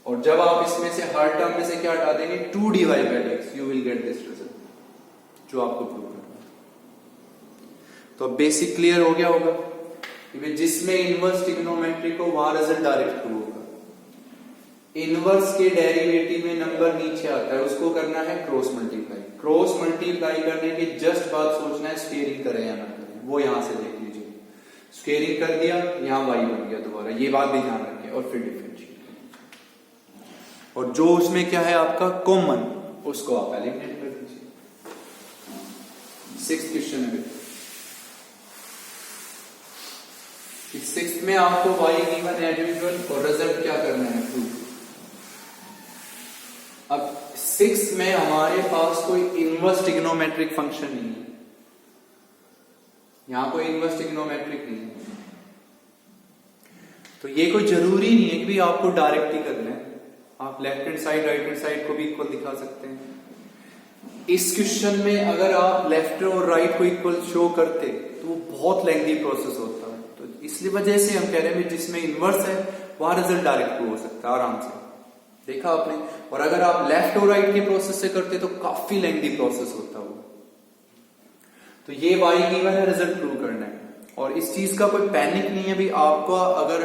और जब आप इसमें से हर टर्म में से क्या हटा देंगे? 2 dy by dx. You will get this result जो आपको प्रूव करना है. तो बेसिक क्लियर हो गया होगा कि जिसमें इनवर्स ट्रिग्नोमेट्री को वहां रिजल्ट डायरेक्ट प्रूव होगा. इनवर्स के डेरिवेटिव में नंबर नीचे आता है, उसको करना है क्रॉस मल्टीप्लाई. क्रॉस मल्टीप्लाई करने के जस्ट बात सोचना है स्क्वेयरिंग करें या ना करें. वो यहां से देख लीजिए, स्क्वेयरिंग कर दिया, यहां y बन गया दोबारा. ये बात भी ध्यान रखें. और फिर डिफरेंशिएट, और जो उसमें क्या है आपका कॉमन, उसको आप एलिमिनेट कर दीजिए. 6th क्वेश्चन है. 6th में आपको y गिवन एज यूजुअल और रिजल्ट क्या करना है? प्रूव. अब 6th में हमारे पास कोई इनवर्स ट्रिग्नोमेट्रिक फंक्शन नहीं है. यहां कोई इनवर्स ट्रिग्नोमेट्रिक नहीं है. तो ये कोई जरूरी नहीं है कि भी आपको डायरेक्ट ही करना है. आप left hand side right hand side को भी इक्वल दिखा सकते हैं. इस क्वेश्चन में अगर आप लेफ्ट और राइट को इक्वल शो करते तो वो बहुत लेंथी प्रोसेस होता है. तो इसलिए वजह से हम कह रहे हैं जिसमें इनवर्स है वहां रिजल्ट डायरेक्ट हो सकता है आराम से. देखा आपने. और अगर आप लेफ्ट और राइट के प्रोसेस से करते तो काफी लेंथी प्रोसेस होता है. तो ये y गिवन है, रिजल्ट प्रूव करना है. और इस चीज का कोई पैनिक नहीं है भी आपका अगर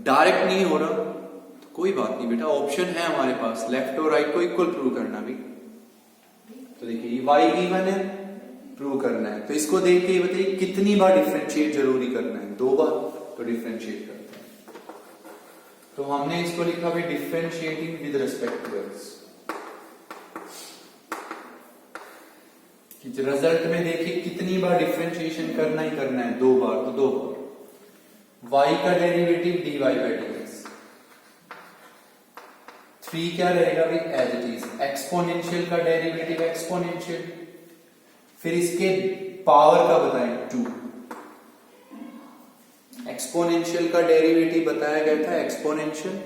डायरेक्ट नहीं हो रहा तो कोई बात नहीं बेटा, ऑप्शन है हमारे पास लेफ्ट और राइट को इक्वल प्रूव करना भी. तो देखिए ये y गिवन है, प्रूव करना है. तो इसको देख के बताइए कितनी बार डिफरेंशिएट जरूरी करना है? 2 बार. तो डिफरेंशिएट करते हैं. तो हमने इसको लिखा भी differentiating with respect to x. Result में देखिए कितनी बार डिफरेंशिएशन करना ही करना है? 2 बार. तो 2 बार. y का डेरिवेटिव dy बाय dx. 3 क्या रहेगा भाई? As it is. एक्सपोनेंशियल का डेरिवेटिव एक्सपोनेंशियल. फिर इसके पावर का बताएं 2. एक्सपोनेंशियल का डेरिवेटिव बताया गया था एक्सपोनेंशियल,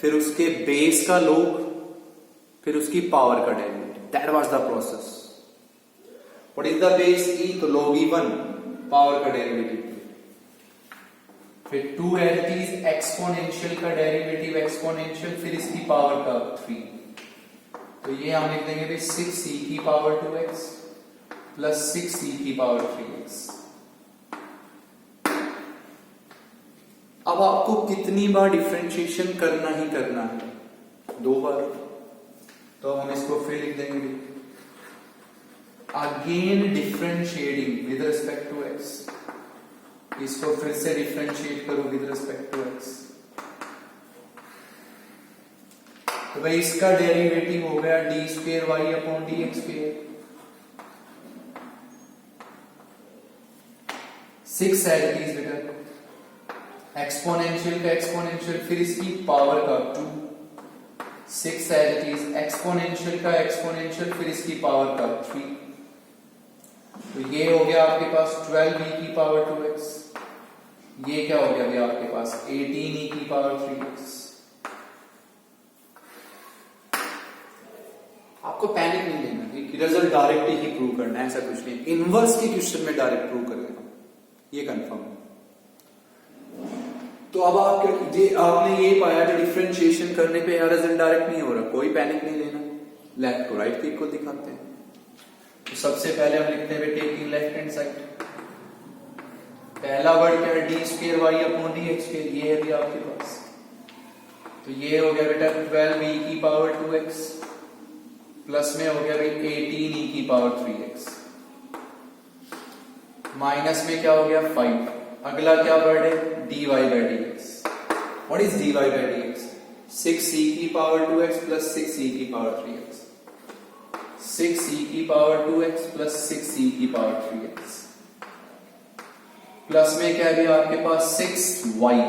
फिर उसके बेस का log, फिर उसकी पावर का derivative. That was the process. What is the base? e. तो log e1, पावर का डेरिवेटिव. फिर 2 एज इट इज एक्सपोनेंशियल का डेरिवेटिव एक्सपोनेंशियल, फिर इसकी पावर का 3. तो ये हम लिख देंगे 6e की पावर 2x प्लस 6e की पावर 3x। अब आपको कितनी बार डिफरेंशिएशन करना ही करना है? 2 बार। तो हम इसको फिर लिख देंगे again differentiating with respect to x। इसको फिर से डिफरेंशिएट करो विद रिस्पेक्ट टू x। तो भाई इसका डेरिवेटिव हो गया d square Y upon D x square. 6 as it is बेटा, एक्सपोनेंशियल का एक्सपोनेंशियल फिर इसकी पावर का 2। 6 एज इट इज, एक्सपोनेंशियल का एक्सपोनेंशियल फिर इसकी पावर का 3। तो ये हो गया आपके पास 12e की पावर 2x। ये क्या हो गया अभी आपके पास 18e की पावर 3x। आपको पैनिक नहीं लेना, रिजल्ट डायरेक्ट ही प्रूव करना है, ऐसा कुछ नहीं। इनवर्स के क्वेश्चन में डायरेक्ट प्रूव कर देना, ये कंफर्म है। तो अब आपने ये पाया कि डिफरेंशिएशन करने पे यार रिजल्ट डायरेक्ट नहीं हो रहा, कोई पैनिक नहीं लेना। लेफ्ट को राइट को इक्वल दिखाते हैं। तो सबसे पहले हम लिखते हैं टेकिंग लेफ्ट हैंड साइड। पहला वर्ड क्या है? D square Y upon D x square, ये है भी आपके पास। तो ये हो गया बेटा 12e की पावर 2x प्लस में हो गया भाई 18e की पावर 3x, माइनस में क्या हो गया 5। अगला क्या वर्ड है? dy by dx। What is dy by dx? 6e की पावर 2x प्लस 6e की पावर 3x। 6e की पावर 2x प्लस 6e की पावर 3x प्लस में क्या है आपके पास 6y।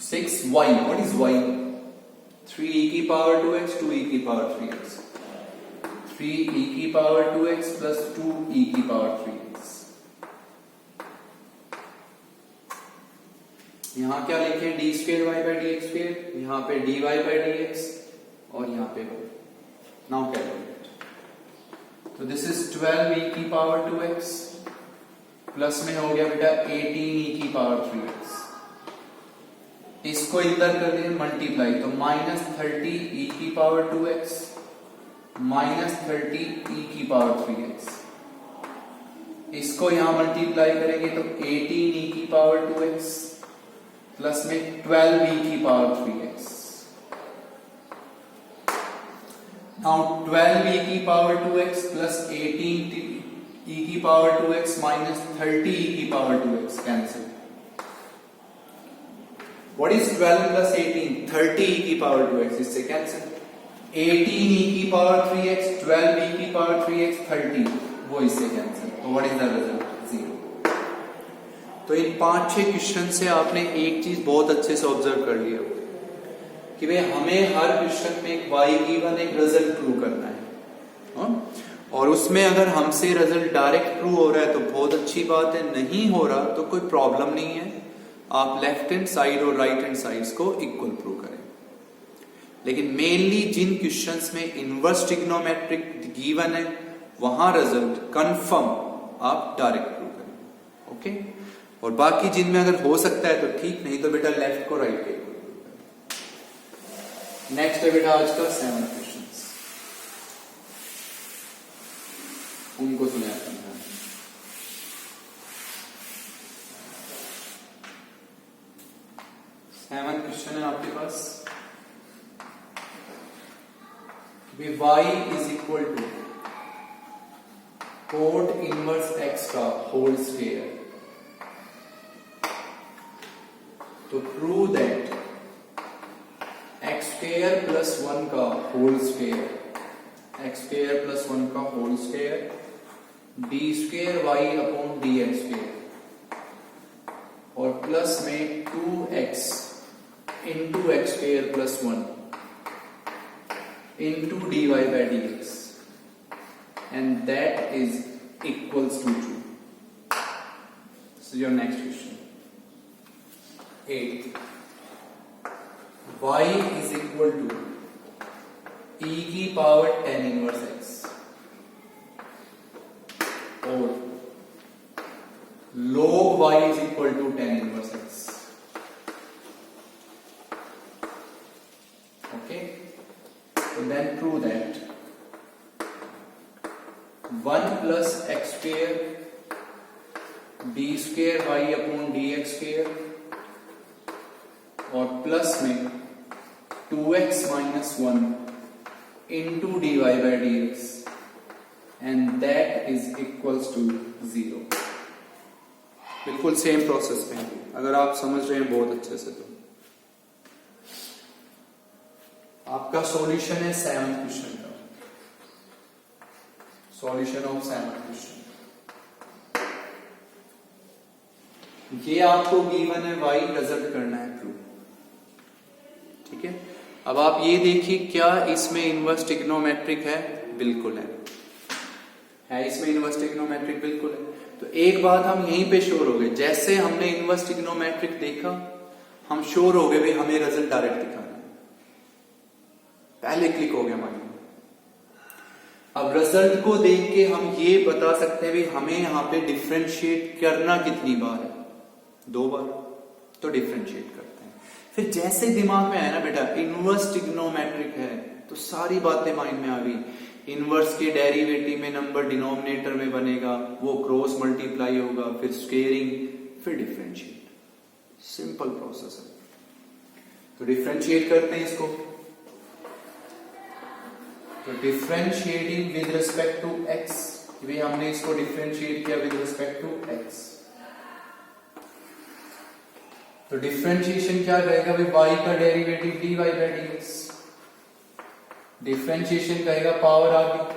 6y, what is y? 3e की पावर 2x 2e की पावर 3x। 3e की पावर 2x प्लस 2e की पावर 3x। यहां क्या लिखे? D square y by D x square, यहां पे dy बाई dx और यहां पे नाउ कैलकुलेट। तो दिस इज 12e की पावर 2x प्लस में हो गया बेटा 18e की पावर 3x। इसको इधर कर दें मल्टीप्लाई, तो माइनस 30e की पावर 2x माइनस 30e की पावर 3x। इसको यहां मल्टीप्लाई करेंगे तो 18e की पावर 2x प्लस में 12e की पावर 3x। नाउ 12e की पावर 2x प्लस 18e की पावर 2x माइनस 30e की power 2x cancel. What is 12 plus 18? 30e की पावर 2x, इससे कैंसिल। 18e की पावर 3x, 12e की पावर 3x, 30, वो इससे कैंसिल। तो what is the result? 0। तो इन 5-6 क्वेश्चन से आपने एक चीज बहुत अच्छे से ऑब्जर्व कर लिया कि भाई हमें हर क्वेश्चन में एक y गिवन एक रिजल्ट प्रूव करना है, और उसमें अगर हमसे रिजल्ट डायरेक्ट प्रूव हो रहा है तो बहुत अच्छी बात है, नहीं हो रहा तो कोई प्रॉब्लम नहीं है। आप लेफ्ट हैंड साइड और राइट हैंड साइड्स को इक्वल प्रूव करें। लेकिन मेनली जिन क्वेश्चंस में इनवर्स ट्रिग्नोमेट्रिक गिवन है वहां रिजल्ट कंफर्म आप डायरेक्ट प्रूव करें। ओके, और बाकी जिनमें अगर हो सकता है तो ठीक, नहीं तो बेटा लेफ्ट को राइट को इक्वल प्रूव करें। नेक्स्ट है बेटा आज का 7 क्वेश्चंस, उनको सुनाते हैं। 7 क्वेश्चन है आपके पास। y is equal to cot inverse x का होल स्क्वायर। तो prove that x square plus 1 का whole square, x square plus 1 का whole square D square y upon D x square और प्लस में 2x into x square plus 1 into dy by dx, and that is equals to 2. This is your next question. 8. Y is equal to e की power 10 inverse x और log y is equal to 10 inverse x. then d square Y upon D x square और plus में 2x minus 1 into d Y by D x and that is equals to 0। बिल्कुल same process में, अगर आप समझ रहे हैं बहुत अच्छे से तो आपका सॉल्यूशन है 7th क्वेश्चन का, सॉल्यूशन ऑफ 7th क्वेश्चन। ये आपको गिवन है y, रिजल्ट करना है प्रूव, ठीक है। अब आप ये देखिए क्या इसमें इनवर्स ट्रिग्नोमेट्रिक है, बिल्कुल है इसमें इनवर्स ट्रिग्नोमेट्रिक बिल्कुल है। तो एक बात हम यहीं पे श्योर हो गए, जैसे हमने इनवर्स ट्रिग्नोमेट्रिक देखा हम श्योर हो गए भाई हमें रिजल्ट डायरेक्ट दिखाना है, पहले क्लिक हो गया माइंड में। अब रिजल्ट को देख के हम ये बता सकते हैं भाई हमें यहाँ पे डिफरेंशिएट करना कितनी बार है, 2 बार, तो डिफरेंशिएट करते हैं। फिर जैसे दिमाग में आया ना बेटा इनवर्स ट्रिग्नोमेट्रिक है तो सारी बातें माइंड में आ गई। इनवर्स के डेरिवेटिव में नंबर डिनोमिनेटर में बनेगा, वो क्रॉस मल्टीप्लाई होगा, फिर स्क्वेयरिंग, फिर डिफरेंशिएट, सिंपल प्रोसेस है। तो डिफरेंशिएट करते हैं इसको, तो differentiating with respect to x, भाई हमने इसको डिफरेंशिएट किया विद रिस्पेक्ट टू एक्स, तो डिफरेंशिएशन क्या रहेगा भाई y का derivative dy by dx, differentiation कहेगा पावर आ गई,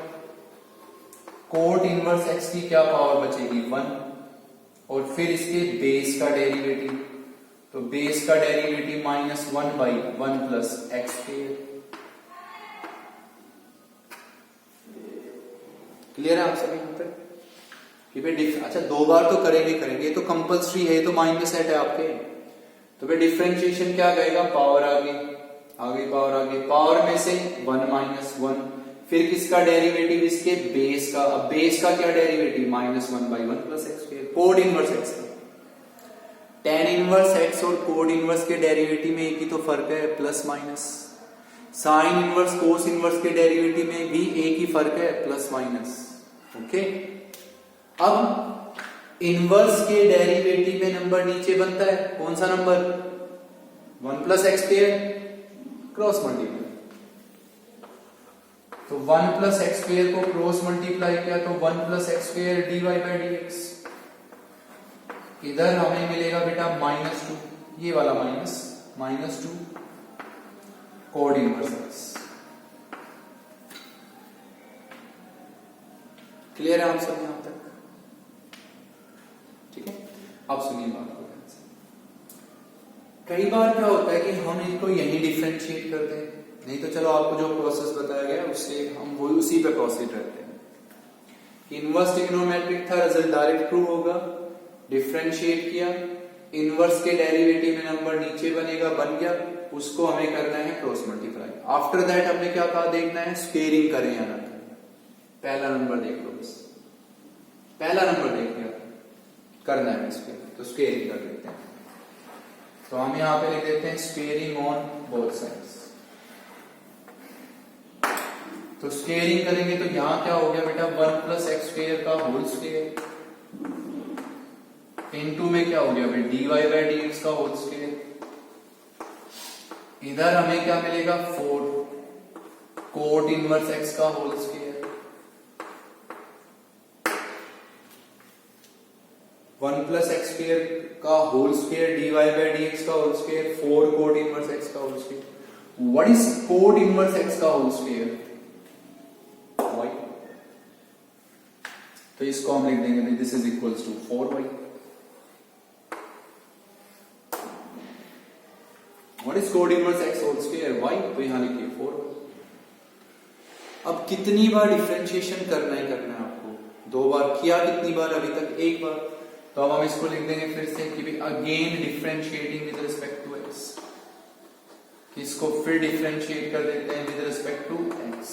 कोट इनवर्स x की क्या पावर बचेगी 1 और फिर इसके बेस का डेरिवेटिव, तो बेस का derivative -1 by 1 plus x square. Clear है आप सभी यहां तक कि भाई अच्छा 2 बार तो करेंगे, तो कंपल्सरी है, तो माइनस है आपके, तो भाई डिफरेंशिएशन क्या कहेगा पावर आ गई पावर में से 1 माइनस 1, फिर किसका डेरिवेटिव इसके बेस का, अब बेस का क्या derivative -1 by 1 plus x square, code inverse X का, tan इनवर्स एक्स और कोड इनवर्स के डेरिवेटिव में एक ही तो फर्क है plus minus, sine inverse cos inverse के डेरिवेटिव में भी एक ही फर्क है प्लस माइनस, ओके। अब इनवर्स के डेरिवेटिव में नंबर नीचे बनता है, कौन सा number 1 plus x square cross multiply, तो 1 प्लस एक्स स्क्वायर को क्रॉस मल्टीप्लाई किया तो 1 plus x square d Y by D x, इधर हमें मिलेगा बेटा -2, ये वाला -2 कोड इनवर्स एक्स। क्लियर है आप सब यहां तक, ठीक है। अब सुनिए बात को, कई बार क्या होता है कि हम इनको यही डिफरेंशिएट करते हैं, नहीं तो चलो आपको जो प्रोसेस बताया गया उससे हम वो उसी पे प्रोसीड करते हैं। इनवर्स ट्रिग्नोमेट्रिक था, रिजल्ट डायरेक्ट प्रूव होगा, डिफरेंशिएट किया, इनवर्स के डेरिवेटिव में नंबर नीचे बनेगा, बन गया, उसको हमें करना है क्रॉस मल्टीप्लाई। आफ्टर दैट हमने क्या कहा देखना है स्क्वेयरिंग करें या ना करें, पहला नंबर देख लो, बस पहला नंबर देख लिया, करना है स्क्वेयरिंग, तो स्क्वेयरिंग कर लेते हैं। तो हम यहां पे लिख देते हैं स्क्वेयरिंग ऑन बोथ साइड्स, तो स्क्वेयरिंग करेंगे तो यहां क्या हो गया बेटा 1 प्लस एक्स स्क्वायर का होल स्क्वायर, इनटू में क्या हो गया भाई dy बाई dx का होल स्क्वायर, इधर हमें क्या मिलेगा 4 कोट इनवर्स x का whole square, 1 plus x square का whole square dy by dx का whole square, 4 cot inverse x का whole square. What is cot inverse x का होल स्क्वायर, y, तो इसको हम लिख देंगे this is equals to 4y। What is cot inverse x whole square, y, तो यहां लिखिए 4। अब कितनी बार डिफरेंशिएशन करना है आपको, 2 बार किया, कितनी बार अभी तक 1 बार, तो अब हम इसको लिख देंगे फिर से कि भी again differentiating with respect to x, इसको फिर डिफरेंशिएट कर देते हैं विद रिस्पेक्ट टू x,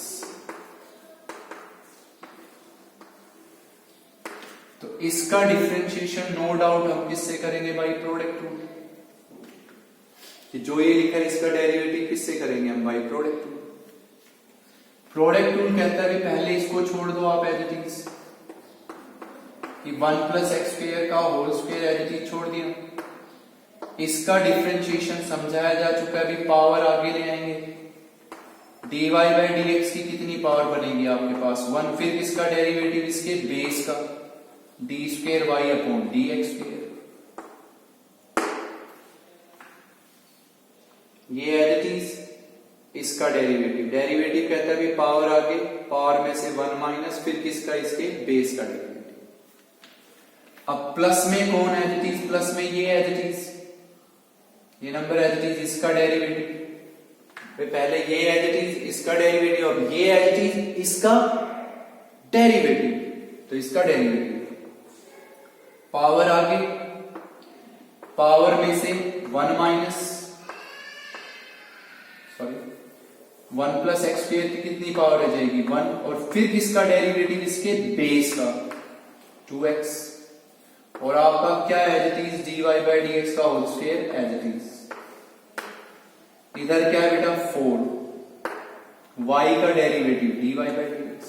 तो इसका डिफरेंशिएशन नो डाउट हम किससे करेंगे बाई प्रोडक्ट रूल, कि जो ये लिखा है इसका डेरिवेटिव किससे करेंगे हम by product rule. Product rule कहता है कि पहले इसको छोड़ दो आप एज इट इज, कि 1 प्लस एक्स स्क्वायर का whole square as it is छोड़ दिया। इसका डिफरेंशिएशन समझाया जा चुका है, अभी पावर आगे ले आएंगे। dy बाई dx की कितनी पावर बनेगी आपके पास 1, फिर इसका डेरिवेटिव इसके बेस का d square Y upon D x square. ये एज इट इज इसका डेरिवेटिव कहता है कि पावर आगे, पावर में से 1 माइनस, फिर किसका इसके बेस का डेरिवेटिव। अब प्लस में कौन एज इट इज, प्लस में ये एज इट इज, ये नंबर एज इट इज इसका डेरिवेटिव। पहले ये एज इट इज इसका डेरिवेटिव, अब ये एज इट इज इसका डेरिवेटिव, तो इसका डेरिवेटिव पावर आगे, पावर में से 1 minus, sorry 1 plus x square की कितनी पावर आ जाएगी 1, और फिर किसका डेरिवेटिव इसके बेस का 2x, और आपका क्या as it is dy by dx का whole square as it is. इधर क्या है बेटा 4, y का डेरिवेटिव dy बाई dx,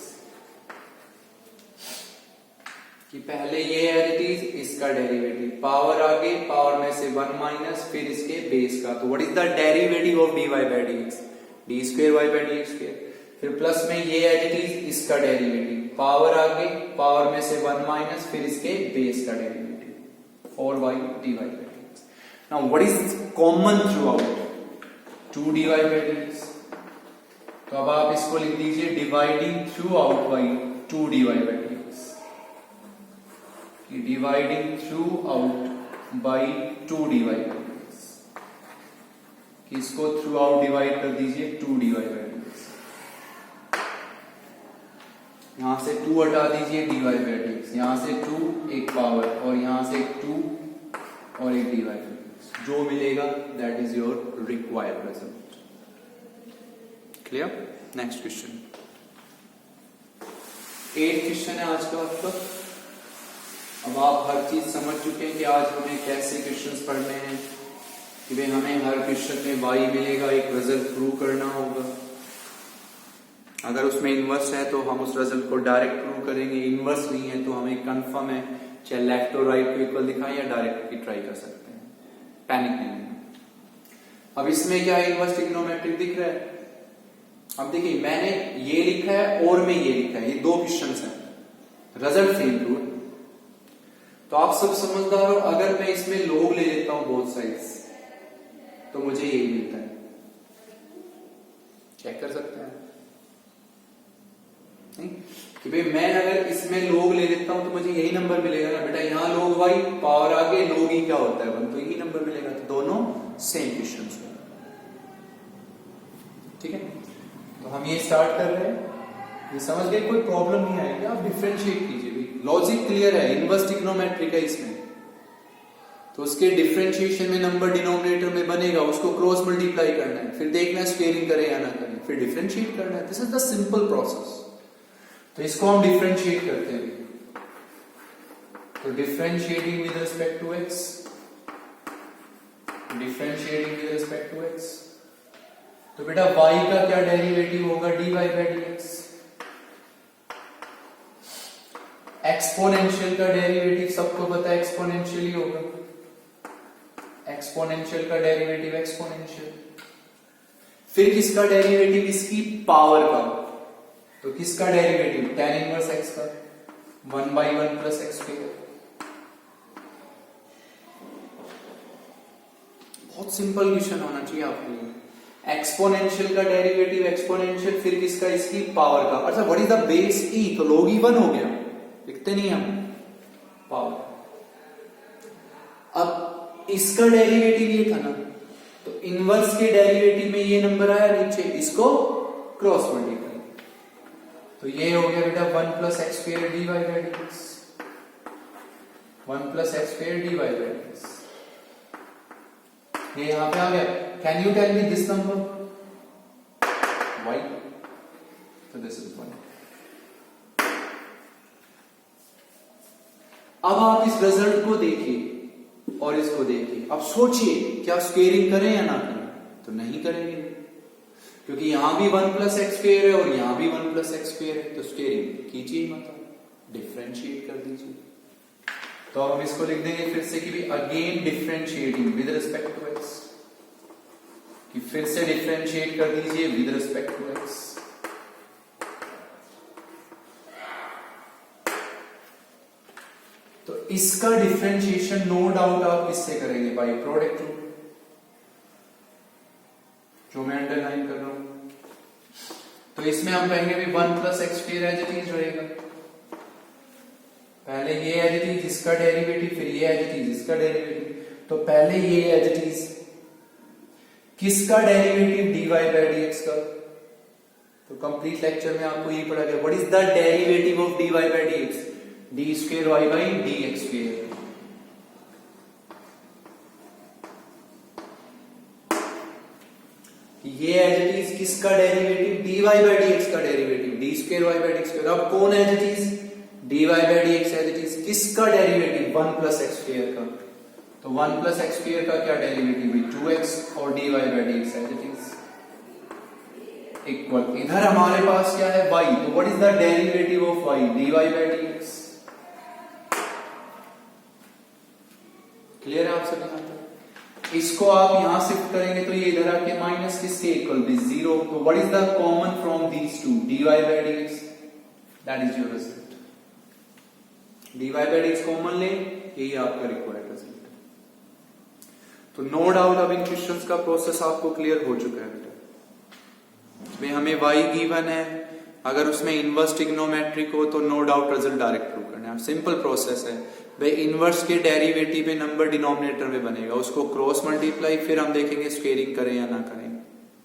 कि पहले ये एज इट इज इसका डेरिवेटिव, पावर आगे, पावर में से 1 माइनस, फिर इसके बेस का, तो what is the derivative of dy by dx, d square Y by dx square. फिर प्लस में ये एज इट इज इसका डेरिवेटिव, पावर आगे, पावर में से 1 माइनस, फिर इसके बेस का derivative 4y dy by dx। Now what is common throughout 2 dy by dx, तो अब आप इसको लिख दीजिए dividing throughout by 2 dy by dx, dividing throughout by 2 dy by dx, कि इसको थ्रू आउट डिवाइड कर दीजिए 2 dy बाई dx, यहां से 2 हटा दीजिए dy बाई dx, यहां से 2 एक पावर, और यहां से 2 और एक dy बाई dx, जो मिलेगा that is your required result. Clear? Next question, 8th question है आज का आपका। अब आप हर चीज समझ चुके हैं कि आज हमें कैसे क्वेश्चंस पढ़ने हैं, कि भाई हमें हर क्वेश्चन में y मिलेगा, एक रिजल्ट प्रूव करना होगा। अगर उसमें इनवर्स है तो हम उस रिजल्ट को डायरेक्ट प्रूव करेंगे, इनवर्स नहीं है तो हमें कंफर्म है चाहे लेफ्ट और राइट को इक्वल दिखाएं या डायरेक्ट की ट्राई कर सकते हैं, पैनिक नहीं है। अब इसमें क्या है, इनवर्स ट्रिग्नोमेट्रिक दिख रहा है। अब देखिए मैंने ये लिखा है और मैं ये लिखा है, ये 2 क्वेश्चंस हैं, रिजल्ट सेम प्रूव। तो आप सब समझदार हो, अगर मैं इसमें लोग ले लेता हूं बोथ साइड्स तो मुझे यही मिलता है, चेक कर सकते हैं नहीं? कि भाई मैं अगर इसमें लोग ले लेता हूं तो मुझे यही नंबर मिलेगा ना बेटा, यहां लोग y, पावर आगे लोग ही क्या होता है 1, तो यही नंबर मिलेगा, तो दोनों सेम क्वेश्चंस हैं। ठीक है, तो हम ये स्टार्ट कर रहे हैं, ये समझ गए, कोई प्रॉब्लम नहीं आएगी, आप डिफरेंशिएट कीजिए, लॉजिक क्लियर है, इनवर्स ट्रिग्नोमेट्रिक है इसमें, तो उसके डिफरेंशिएशन में नंबर डिनोमिनेटर में बनेगा, उसको क्रॉस मल्टीप्लाई करना है, फिर देखना है स्क्वेयरिंग करें या ना करें, फिर डिफरेंशिएट करना है। This is the simple process. तो इसको हम डिफरेंशिएट करते हैं, तो differentiating with respect to x, differentiating with respect to x, तो बेटा y का क्या डेरिवेटिव होगा dy बाई dx, एक्सपोनेंशियल का डेरिवेटिव सबको पता है एक्सपोनेंशियल ही होगा, एक्सपोनेंशियल का डेरिवेटिव एक्सपोनेंशियल, फिर किसका डेरिवेटिव इसकी पावर का, तो किसका डेरिवेटिव tan इनवर्स x का 1 बाई 1 प्लस एक्स स्क्वायर। बहुत सिंपल क्वेश्चन होना चाहिए आपके लिए, एक्सपोनेंशियल का डेरिवेटिव एक्सपोनेंशियल, फिर किसका इसकी पावर का। अच्छा what is the base e, तो log e 1 हो गया, लिखते नहीं हम पावर। अब इसका डेरिवेटिव ये था ना, तो इनवर्स के डेरिवेटिव में ये नंबर आया नीचे, इसको क्रॉस मल्टीप्लाई, तो ये हो गया बेटा 1 plus x square d by dx, 1 plus x square d by dx, ये यहां पे आ गया। Can you tell me this number y, तो दिस इज 1। अब आप इस रिजल्ट को देखिए और इसको देखिए, अब सोचिए क्या स्क्वेयरिंग करें या ना करें, तो नहीं करेंगे, क्योंकि यहां भी 1 प्लस एक्स स्क्वायर है और यहां भी 1 प्लस एक्स स्क्वायर है, तो स्क्वेयरिंग कीजिए, मतलब डिफरेंशिएट कर दीजिए। तो अब हम इसको लिख देंगे फिर से कि भी again differentiating with respect to x, कि फिर से डिफरेंशिएट कर दीजिए विद रिस्पेक्ट टू एक्स। तो इसका डिफरेंशिएशन नो डाउट आप किससे करेंगे, बाय प्रोडक्ट रूल, जो मैं अंडरलाइन कर रहा हूं। तो इसमें हम कहेंगे भी 1 plus x square as it is रहेगा, पहले ये एज इट इज इसका डेरिवेटिव, फिर ये एज इट इज इसका डेरिवेटिव। तो पहले ये एज इट इज किसका डेरिवेटिव, dy बाय dx का। तो कंप्लीट लेक्चर में आपको ये पढ़ा गया, what is the derivative of dy by dx, d square Y by D x square. ये एज इट इज किसका डेरिवेटिव, dy बाय dx का derivative, d square Y by d square. अब कौन as it is, dy by dx as it is किसका derivative, 1 plus x square का। तो 1 plus x square का क्या डेरिवेटिव है, 2x, और dy by dx as it is equal, इधर हमारे पास क्या है y, तो what is the derivative of y, dy by dx। Clear है आप सभी यहाँ तक। इसको आप यहां शिफ्ट करेंगे तो ये इधर आके माइनस किसके इक्वल, दिस 0। तो what is the common from these two, dy by dx, that is your result. dy by dx common ले, यही आपका रिक्वायर्ड रिजल्ट। तो नो डाउट अब इन क्वेश्चंस का प्रोसेस आपको क्लियर हो चुका है बेटा। इसमें हमें y गिवन है, अगर उसमें इनवर्स ट्रिग्नोमेट्रिक हो तो no doubt result direct prove करना है। सिंपल प्रोसेस है भाई, इनवर्स के डेरिवेटिव में नंबर डिनोमिनेटर में बनेगा, उसको क्रॉस मल्टीप्लाई, फिर हम देखेंगे स्क्वेयरिंग करें या ना करें।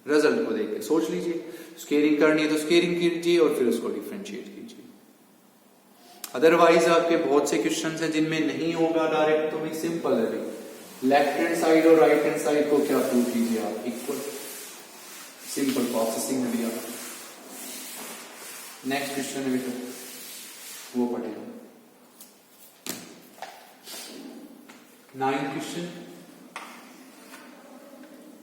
रिजल्ट को देख के सोच लीजिए, स्क्वेयरिंग करनी है तो स्क्वेयरिंग कीजिए और फिर उसको डिफरेंशिएट कीजिए। अदरवाइज आपके बहुत से क्वेश्चन हैं जिनमें नहीं होगा डायरेक्ट, तो भी सिंपल है भाई, लेफ्ट हैंड साइड और राइट हैंड साइड को क्या प्रूव कीजिए आप, इक्वल, सिंपल प्रोसेसिंग में दिया। नेक्स्ट क्वेश्चन है बेटा, वो पढ़ेगा 9th क्वेश्चन,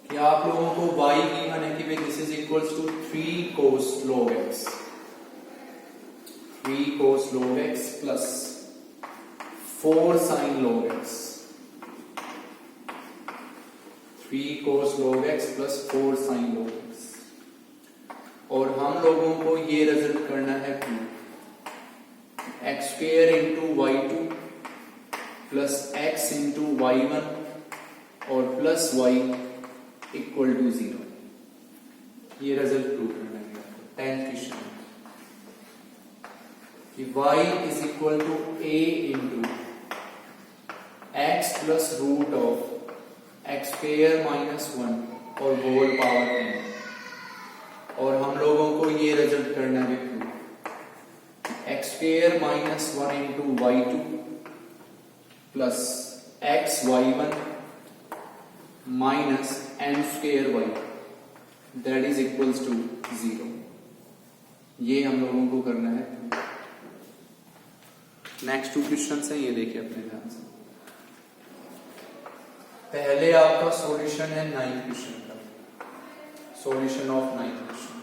कि आप लोगों को y गिवन है कि भाई this is equals to 3 cos log x, 3 cos log x plus 4 sin log x, 3 cos log x plus 4 sin log x। और हम लोगों को ये रिजल्ट करना है x square into y2 plus x into y1 और प्लस y इक्वल टू 0। ये result prove करना है आपको। 10th क्वेश्चन कि y is equal to a into x plus root of x square minus 1 और होल पावर n। और हम लोगों को ये रिजल्ट करना है x square minus 1 into y2 plus x y1 minus n square y, that is equals to 0। ये हम लोगों को करना है। नेक्स्ट 2 क्वेश्चंस हैं, ये देखिए अपने ध्यान से। पहले आपका सॉल्यूशन है 9th क्वेश्चन का, सॉल्यूशन ऑफ 9th क्वेश्चन।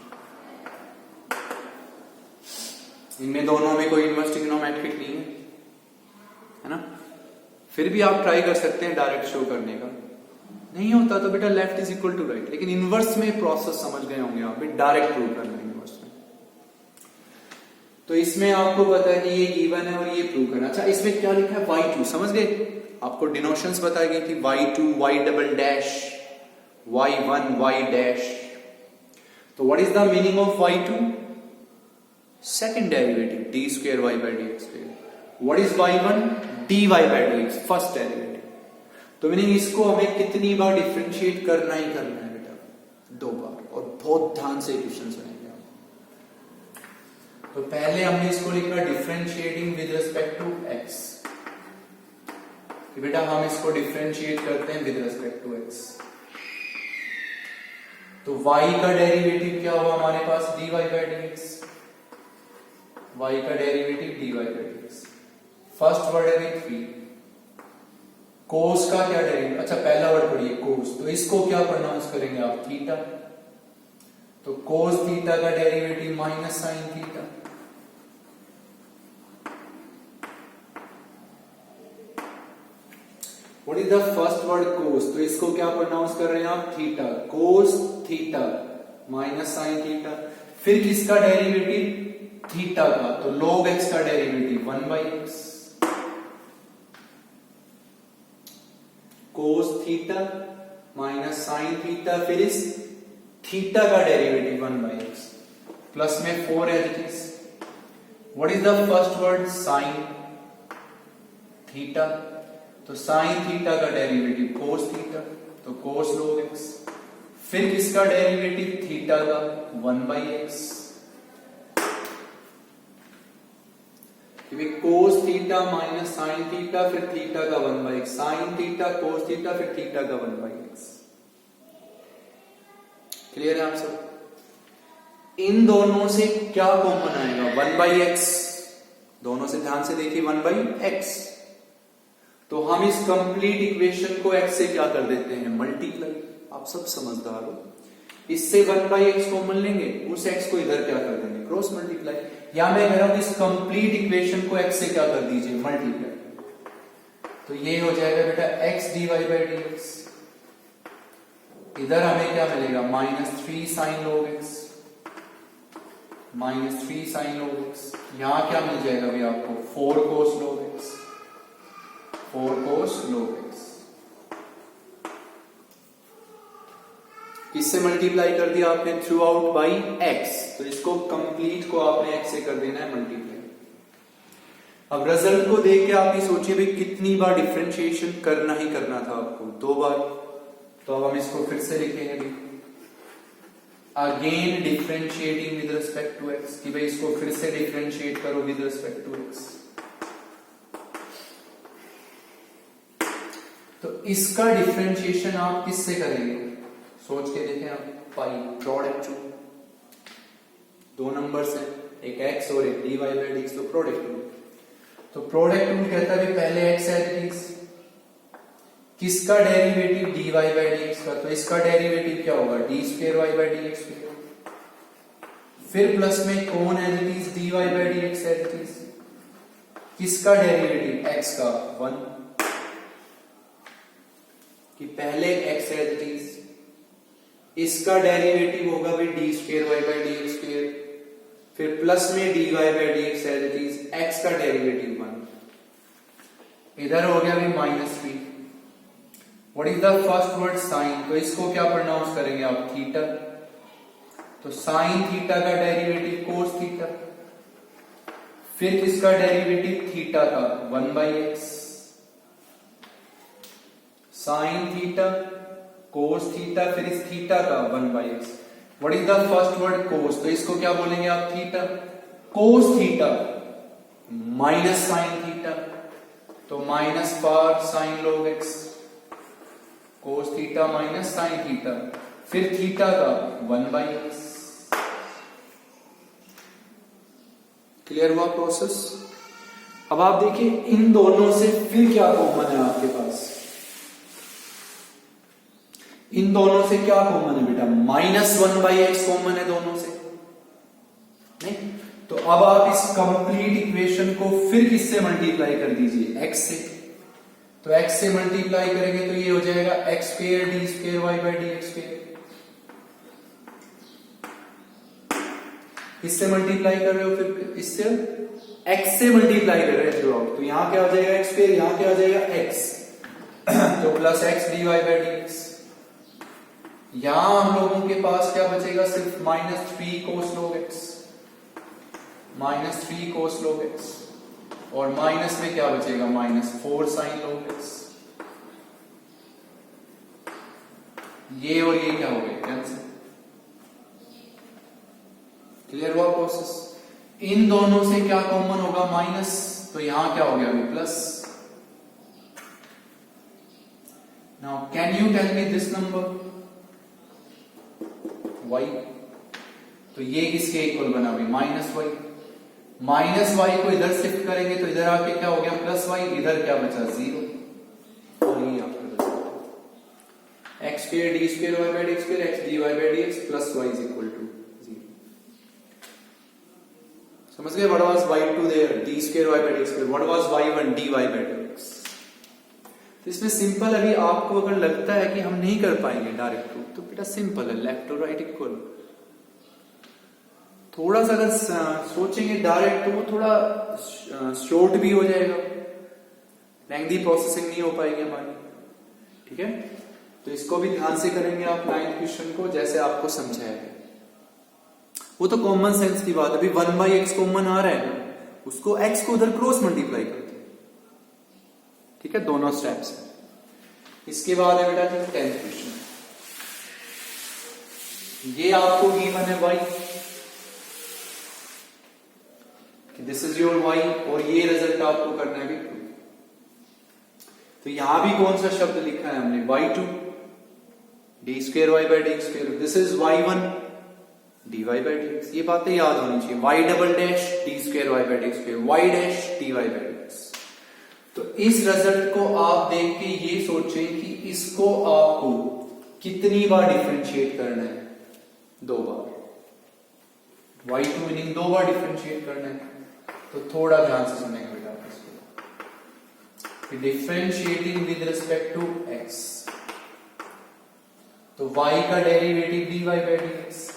इनमें दोनों में कोई इनवर्स ट्रिग्नोमेट्रिक नहीं है ना, फिर भी आप ट्राई कर सकते हैं डायरेक्ट शो करने का। नहीं होता तो बेटा left is equal to right, लेकिन इनवर्स में प्रोसेस समझ गए होंगे आप, डायरेक्ट प्रूव करना है इनवर्स में। तो इसमें आपको पता है कि ये गिवन है और ये प्रूव करना। अच्छा, इसमें क्या लिखा है, y2, समझ गए, आपको डिनोशंस बताई गई कि y2 y double dash, y1 y dash. तो what is the meaning of y2, second derivative d square y by dx square. What is y1, dy by dx, first derivative. तो मीनिंग इसको हमें कितनी बार डिफरेंशिएट करना ही करना है बेटा, 2 बार, और बहुत ध्यान से क्वेश्चन सुनेंगे आप। तो पहले हमने इसको लिखा differentiating with respect to x, कि बेटा हम इसको डिफरेंशिएट करते हैं विद रिस्पेक्ट टू x। तो y का डेरिवेटिव क्या हुआ हमारे पास, dy बाय dx, y का derivative dy by dx। First word है 3, कोस का क्या डेरिवेटिव, अच्छा पहला वर्ड पढ़िए कोस, तो इसको क्या प्रोनाउंस करेंगे आप, थीटा। तो कोस थीटा का derivative minus sine theta. What is the first word cos, तो इसको क्या प्रोनाउंस कर रहे हैं आप, theta, cos theta minus sine theta. फिर किसका डेरिवेटिव, थीटा का, तो log x का derivative 1/x, cos theta minus sine theta, फिर इस थीटा का डेरिवेटिव 1/x, प्लस में 4 as it is. What is the first word, sine theta, तो साइन थीटा का डेरिवेटिव कोस थीटा, तो कोस log x, फिर किसका डेरिवेटिव, थीटा का 1/x, cos theta minus sine theta, फिर थीटा का 1/x, sine theta cos theta, फिर theta का 1/x। क्लियर है आप सब? इन दोनों से क्या कॉमन आएगा, 1/x, दोनों से ध्यान से देखिए 1/x, तो हम इस कंप्लीट इक्वेशन को x से क्या कर देते हैं, मल्टीप्लाई। आप सब समझदार हो, इससे 1/x कॉमन लेंगे, उस x को इधर क्या कर देंगे, क्रॉस मल्टीप्लाई, या मैं कह रहा हूं इस कंप्लीट इक्वेशन को x से क्या कर दीजिए, मल्टीप्लाई, तो ये हो जाएगा बेटा x dy/dx, इधर हमें क्या मिलेगा, -3 sin log x, -3 sin log x, यहां क्या मिल जाएगा भाई आपको, 4 cos log x, 4 cos log x, किससे मल्टीप्लाई कर दिया आपने, थ्रू आउट बाई x, तो इसको कंप्लीट को आपने x से कर देना है मल्टीप्लाई। अब रिजल्ट को देख के आप ये सोचिए भाई कितनी बार डिफरेंशिएशन करना ही करना था आपको, 2 बार, तो अब हम इसको फिर से लिखेंगे, again differentiating with respect to x, कि भाई इसको फिर से डिफरेंशिएट करो विद रिस्पेक्ट टू x, तो इसका डिफरेंशिएशन आप किससे करेंगे, सोच के देखें आप, पाई प्रोडक्ट टू, 2 नंबर्स हैं, एक x और एक dy/dx, तो प्रोडक्ट टू, तो प्रोडक्ट टू कहता है पहले x एज किसका डेरिवेटिव, dy/dx का, तो इसका डेरिवेटिव क्या होगा, d2y/dx, फिर प्लस में कौन as it is, dy/dx as it is, किसका डेरिवेटिव, x का 1, कि पहले x एज इट इज, इसका डेरिवेटिव होगा भाई d2y/dx, फिर प्लस में dy/dx as it is, x का डेरिवेटिव 1, इधर हो गया भाई -3। What is the first word, sine, तो इसको क्या प्रोनाउंस करेंगे आप, थीटा, तो साइन थीटा का डेरिवेटिव कोस थीटा, फिर किसका डेरिवेटिव, थीटा का 1/x, sine theta cos theta, फिर इस थीटा का 1/x। What is the first word, cos, तो इसको क्या बोलेंगे आप, theta, cos theta minus sine theta, तो minus for sine log x, cos theta minus sine theta, फिर थीटा का 1/x। क्लियर हुआ प्रोसेस? अब आप देखिए इन दोनों से फिर क्या कॉमन है आपके पास, इन दोनों से क्या कॉमन है बेटा, -1/x कॉमन है दोनों से, नहीं, तो अब आप इस कंप्लीट इक्वेशन को फिर किससे मल्टीप्लाई कर दीजिए, x से, तो x से मल्टीप्लाई करेंगे तो ये हो जाएगा x² d2y/dx², इससे मल्टीप्लाई कर रहे हो, फिर इससे x से मल्टीप्लाई कर रहे हैं थ्रू आउट, तो यहां क्या हो जाएगा x², यहां क्या हो जाएगा x, तो प्लस x dy/dx, यहां हम लोगों के पास क्या बचेगा, सिर्फ -3 cos log x, -3 cos log x, और माइनस में क्या बचेगा, -4 sin log x, ये और ये क्या हो गए, कैंसिल। क्लियर हुआ प्रोसेस? इन दोनों से क्या कॉमन होगा, माइनस, तो यहां क्या हो गया, plus. Now can you tell me this number y, तो ये किसके इक्वल बना हुई, -y, -y को इधर शिफ्ट करेंगे तो इधर आके क्या हो गया, +y, इधर क्या बचा, 0, और ये आपका x² d2y/dx² x dy/dx plus y is equal to 0। समझ गए? What was y2 there, d2y/dx², what was y1 dy/dx। तो इसमें सिंपल, अभी आपको अगर लगता है कि हम नहीं कर पाएंगे डायरेक्ट प्रूफ, तो बेटा सिंपल है, लेफ्ट और राइट इक्वल। थोड़ा सा अगर सोचेंगे डायरेक्ट तो वो थोड़ा शॉर्ट भी हो जाएगा, लेंथी प्रोसेसिंग नहीं हो पाएगी हमारी, ठीक है। तो इसको भी ध्यान से करेंगे आप 9th क्वेश्चन को जैसे आपको समझाया है। वो तो कॉमन सेंस की बात है, अभी 1/x कॉमन आ रहा है ना, उसको x को उधर क्रॉस मल्टीप्लाई करते हैं, ठीक है, दोनों स्टेप्स। इसके बाद है बेटा 10th क्वेश्चन, ये आपको गिवन है y, this is your y, और ये रिजल्ट आपको करना है भी। तो यहां भी कौन सा शब्द लिखा है हमने, y2 d² y by d², this is y1 dy by dx। ये बातें याद होनी चाहिए, y double dash d² y by d², y dash dy by dx। तो इस रिजल्ट को आप देख के ये सोचें कि इसको आपको कितनी बार डिफरेंशिएट करना है, 2 बार। y2 मीनिंग 2 बार डिफरेंशिएट करना है। तो थोड़ा ध्यान से सुनेंगे बेटा इसको, differentiating with respect to x, तो y का डेरिवेटिव dy by dx,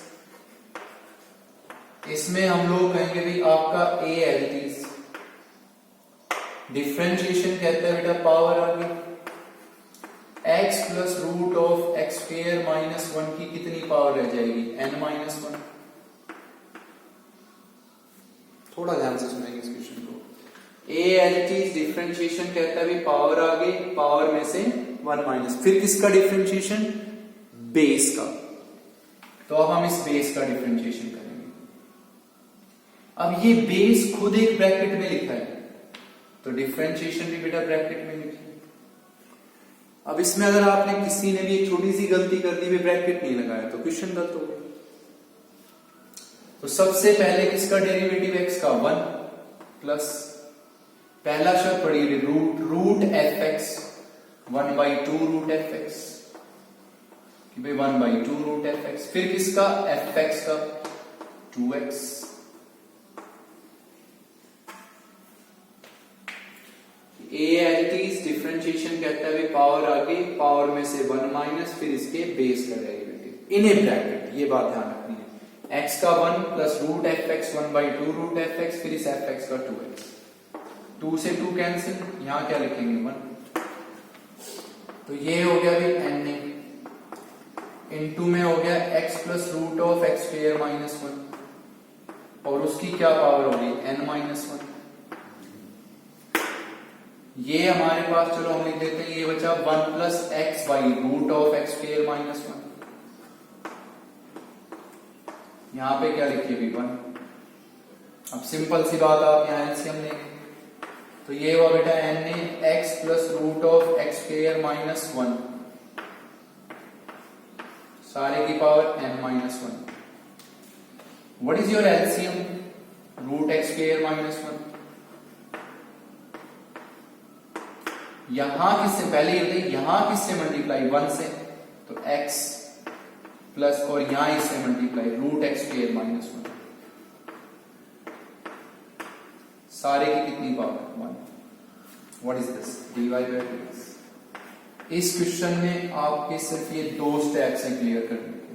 इसमें हम लोग कहेंगे भी आपका a एलिटीज, डिफरेंशिएशन कहता है बेटा पावर आ गई, x plus root of x² minus 1 की कितनी पावर रह जाएगी, n माइनस 1। थोड़ा ध्यान से सुनेंगे इस क्वेश्चन को। a एलिटीज डिफरेंशिएशन कहता है भी पावर आ गई, पावर में से 1 माइनस, फिर किसका डिफरेंशिएशन, बेस का। तो अब हम इस बेस का डिफरेंशिएशन करेंगे। अब ये बेस खुद एक ब्रैकेट में लिखा है, तो डिफरेंशिएशन भी बेटा ब्रैकेट में लिखिए। अब इसमें अगर आपने किसी ने भी एक छोटी सी गलती कर दी, ब्रैकेट नहीं लगाया, तो क्वेश्चन गलत हो गया। तो सबसे पहले किसका डेरिवेटिव x का, 1 प्लस पहला शब्द पढ़िए रूट fx, 1/2 रूट fx, कि भाई 1/2 रूट fx, फिर किसका, fx का 2x, a एलिटीज डिफरेंशिएशन कहता है पावर आगे, पावर में से 1 माइनस, फिर इसके बेस का डेरिवेटिव इन ए ब्रैकेट, ये बात ध्यान रखनी है। x का 1 plus root fx, 1/2 root fx, फिर इस fx का 2x, 2 से 2 कैंसिल, यहां क्या लिखेंगे 1। तो ये हो गया भाई n इनटू में हो गया x plus root of x² minus 1, और उसकी क्या पावर होगी, n माइनस 1। ये हमारे पास, चलो हम लिख देते हैं, ये बचा 1 plus x by root of x² minus 1, यहां पे क्या लिखिए भी 1। अब सिंपल सी बात, आप यहां एलसीएम लेंगे, तो ये हुआ बेटा n x plus root of x² minus 1, सारे की power n minus 1। What is your LCM, root x² minus 1। यहां किससे पहले ये, यहां किससे मल्टीप्लाई, 1 से, तो x प्लस, और यहां इससे मल्टीप्लाई रूट x² माइनस 1, सारे की कितनी power 1। What is this, dy by dx। इस क्वेश्चन में आपके सिर्फ ये 2 स्टेप्स हैं क्लियर करने के।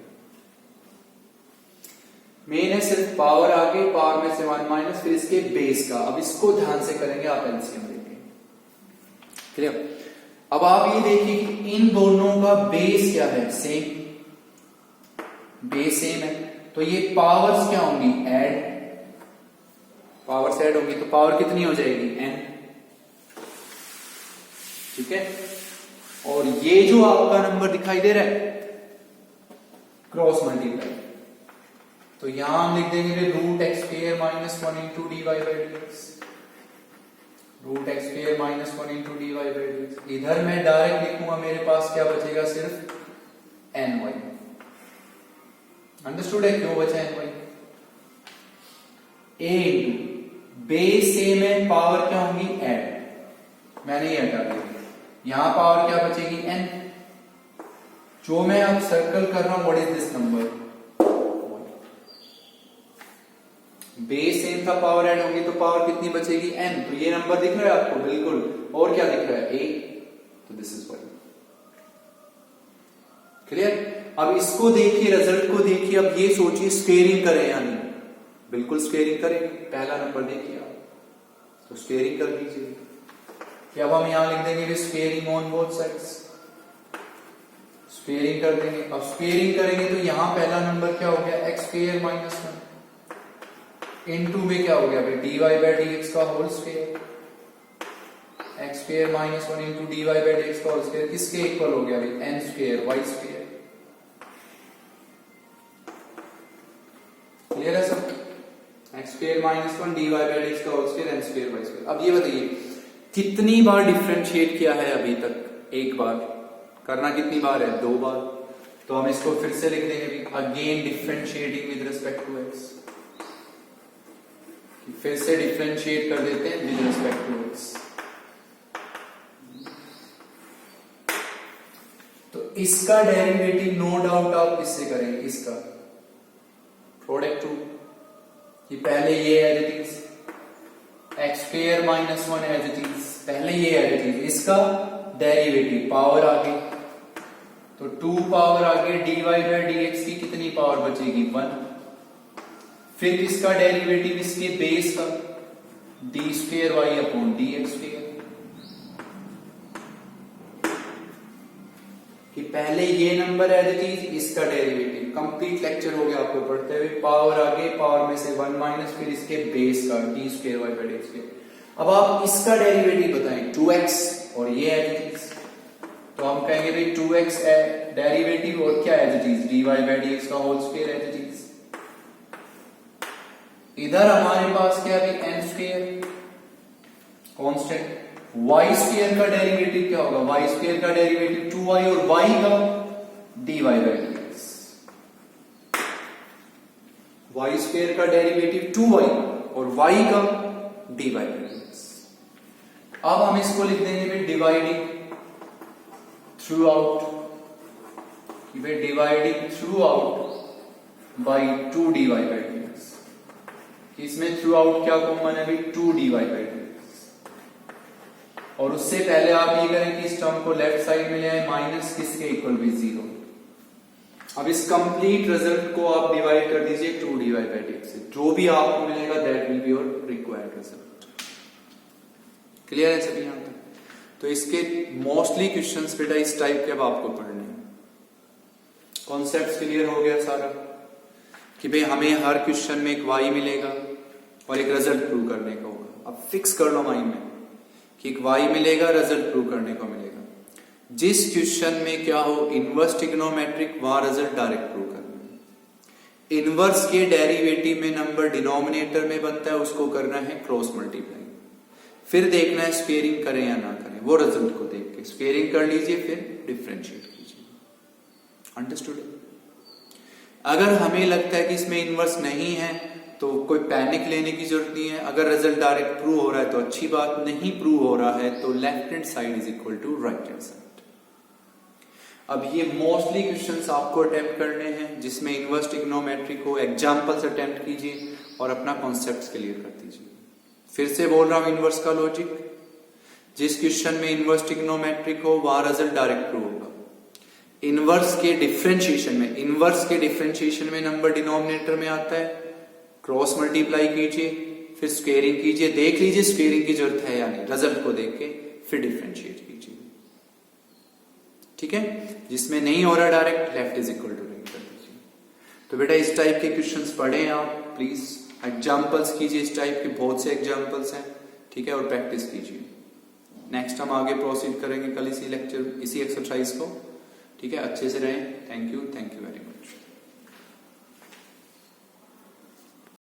मेन है सिर्फ पावर आगे, पावर में से 1 माइनस, फिर इसके बेस का। अब इसको ध्यान से करेंगे आप एलसीएम लेके, क्लियर। अब आप ये देखिए कि इन दोनों का बेस क्या है, सेम, बेस सेम है, तो ये पावर्स क्या होंगी, ऐड, पावर्स ऐड होंगी, तो पावर कितनी हो जाएगी, n, ठीक है। और ये जो आपका नंबर दिखाई दे रहा है क्रॉस मल्टीप्लाई, तो यहां हम लिख देंगे root x² minus 1 into dy by dx, root x² minus 1 into dy by dx। इधर मैं डायरेक्ट लिखूंगा, मेरे पास क्या बचेगा, सिर्फ ny। अंडरस्टूड है क्यों बचा ny। a into base same है, पावर क्या होंगी, ऐड, मैंने ये हटा दिया, यहां पावर क्या बचेगी, n। जो मैं अब सर्कल कर रहा हूं, what is this number, base same था, पावर ऐड होगी, तो पावर कितनी बचेगी, n। तो ये नंबर दिख रहा है आपको, बिल्कुल, और क्या दिख रहा है, a, तो दिस क्लियर? अब इसको देखिए, रिजल्ट को देखिए, अब ये सोचिए स्क्वेयरिंग करें या नहीं। बिल्कुल स्क्वेयरिंग करेंगे। पहला नंबर देखिए आप, तो स्क्वेयरिंग कर दीजिए कि अब हम यहां लिख देंगे squaring on both sides, squaring कर देंगे। अब स्क्वेयरिंग करेंगे तो यहां पहला नंबर क्या हो गया, एक्स स्क्वेयर माइनस 1 इनटू में क्या हो गया भाई, dy बाय dx का whole square, x square minus 1 into dy by dx का होल स्क्वेयर किसके इक्वल हो गया भाई, n square y square. Clear है सब? X square minus 1 dy by dx का whole square n square y square. अब ये बताइए कितनी बार डिफरेंशिएट किया है अभी तक, एक बार। करना कितनी बार है, 2 बार। तो हम इसको फिर से लिख देंगे again differentiating with respect to x, फिर से डिफरेंशिएट कर देते हैं विद रिस्पेक्ट टू x। तो इसका डेरिवेटिव नो डाउट आप किससे करेंगे, इसका प्रोडक्ट टू, कि पहले ये as it is x square minus 1 as it is, पहले ये एज इट इज, इसका डेरिवेटिव पावर आगे, तो 2 पावर आगे dy बाय dx की कितनी पावर बचेगी, 1। फिर इसका डेरिवेटिव इसके बेस का d square Y upon D x square, कि पहले ये नंबर एज इट इज, इसका डेरिवेटिव। कंप्लीट लेक्चर हो गया आपको पढ़ते हुए, पावर आगे, पावर में से 1 माइनस, फिर इसके बेस का d square y by d square. अब आप इसका डेरिवेटिव बताएं 2x, और ये एज इट इज, तो हम कहेंगे भाई 2x डेरिवेटिव और क्या as it is, dy by dx का whole square as it is. इधर हमारे पास क्या है, n square constant, y square का डेरिवेटिव क्या होगा, y स्क्वायर का डेरिवेटिव 2y, और y का dy by dx, y square का डेरिवेटिव 2y और y का dy बाय dx। अब हम इसको लिख देंगे dividing throughout, dividing throughout by 2 dy by dx। इसमें थ्रू आउट क्या कॉमन है भाई, 2 dy बाय dx। और उससे पहले आप ये करें कि इस टर्म को लेफ्ट साइड में ले आए, माइनस किसके इक्वल भी 0। अब इस कंप्लीट रिजल्ट को आप डिवाइड कर दीजिए 2 dy बाय dx से, जो भी आपको मिलेगा that will be your required result. Clear है सभी यहां तक? तो इसके मोस्टली क्वेश्चंस बेटा इस टाइप के अब आपको पढ़ने हैं। कॉन्सेप्ट्स क्लियर हो गया सारा, कि भाई हमें हर क्वेश्चन में एक y मिलेगा और एक रिजल्ट प्रूव करने का होगा। अब फिक्स कर लो माइंड में कि एक y मिलेगा, रिजल्ट प्रूव करने को मिलेगा। जिस क्वेश्चन में क्या हो इनवर्स ट्रिग्नोमेट्रिक, वहां रिजल्ट डायरेक्ट प्रूव करना है। इनवर्स के डेरिवेटिव में नंबर डिनोमिनेटर में बनता है, उसको करना है क्रॉस मल्टीप्लाई। फिर देखना है स्क्वेयरिंग करें या ना करें, वो रिजल्ट को देख के स्क्वेयरिंग कर लीजिए, फिर डिफरेंशिएट कीजिए। अंडरस्टूड? अगर हमें लगता है कि इसमें इनवर्स नहीं है तो कोई पैनिक लेने की जरूरत नहीं है। अगर रिजल्ट डायरेक्ट प्रूव हो रहा है तो अच्छी बात, नहीं प्रूव हो रहा है तो left hand side is equal to right hand side. अब ये मोस्टली क्वेश्चंस आपको अटेम्प्ट करने हैं जिसमें इनवर्स ट्रिग्नोमेट्रिक हो। एग्जांपल्स अटेम्प्ट कीजिए और अपना कॉन्सेप्ट्स क्लियर कर दीजिए। फिर से बोल रहा हूं इनवर्स का लॉजिक, जिस क्वेश्चन में इनवर्स ट्रिग्नोमेट्रिक हो वहां रिजल्ट डायरेक्ट प्रूव होगा। इनवर्स के डिफरेंशिएशन में नंबर डिनोमिनेटर में आता है, क्रॉस मल्टीप्लाई कीजिए, फिर स्क्वेयरिंग कीजिए, देख लीजिए स्क्वेयरिंग की जरूरत है या नहीं, रिजल्ट को देख के फिर डिफरेंशिएट कीजिए। ठीक है? जिसमें नहीं हो रहा direct, left is equal to right कर दीजिए। तो बेटा इस टाइप के क्वेश्चंस पढ़ें आप, प्लीज एग्जाम्पल्स कीजिए, इस टाइप के बहुत से एग्जाम्पल्स हैं। ठीक है? और प्रैक्टिस कीजिए। नेक्स्ट हम आगे प्रोसीड करेंगे कल इसी लेक्चर, इसी एक्सरसाइज को। ठीक है? अच्छे से रहें। Thank you very much.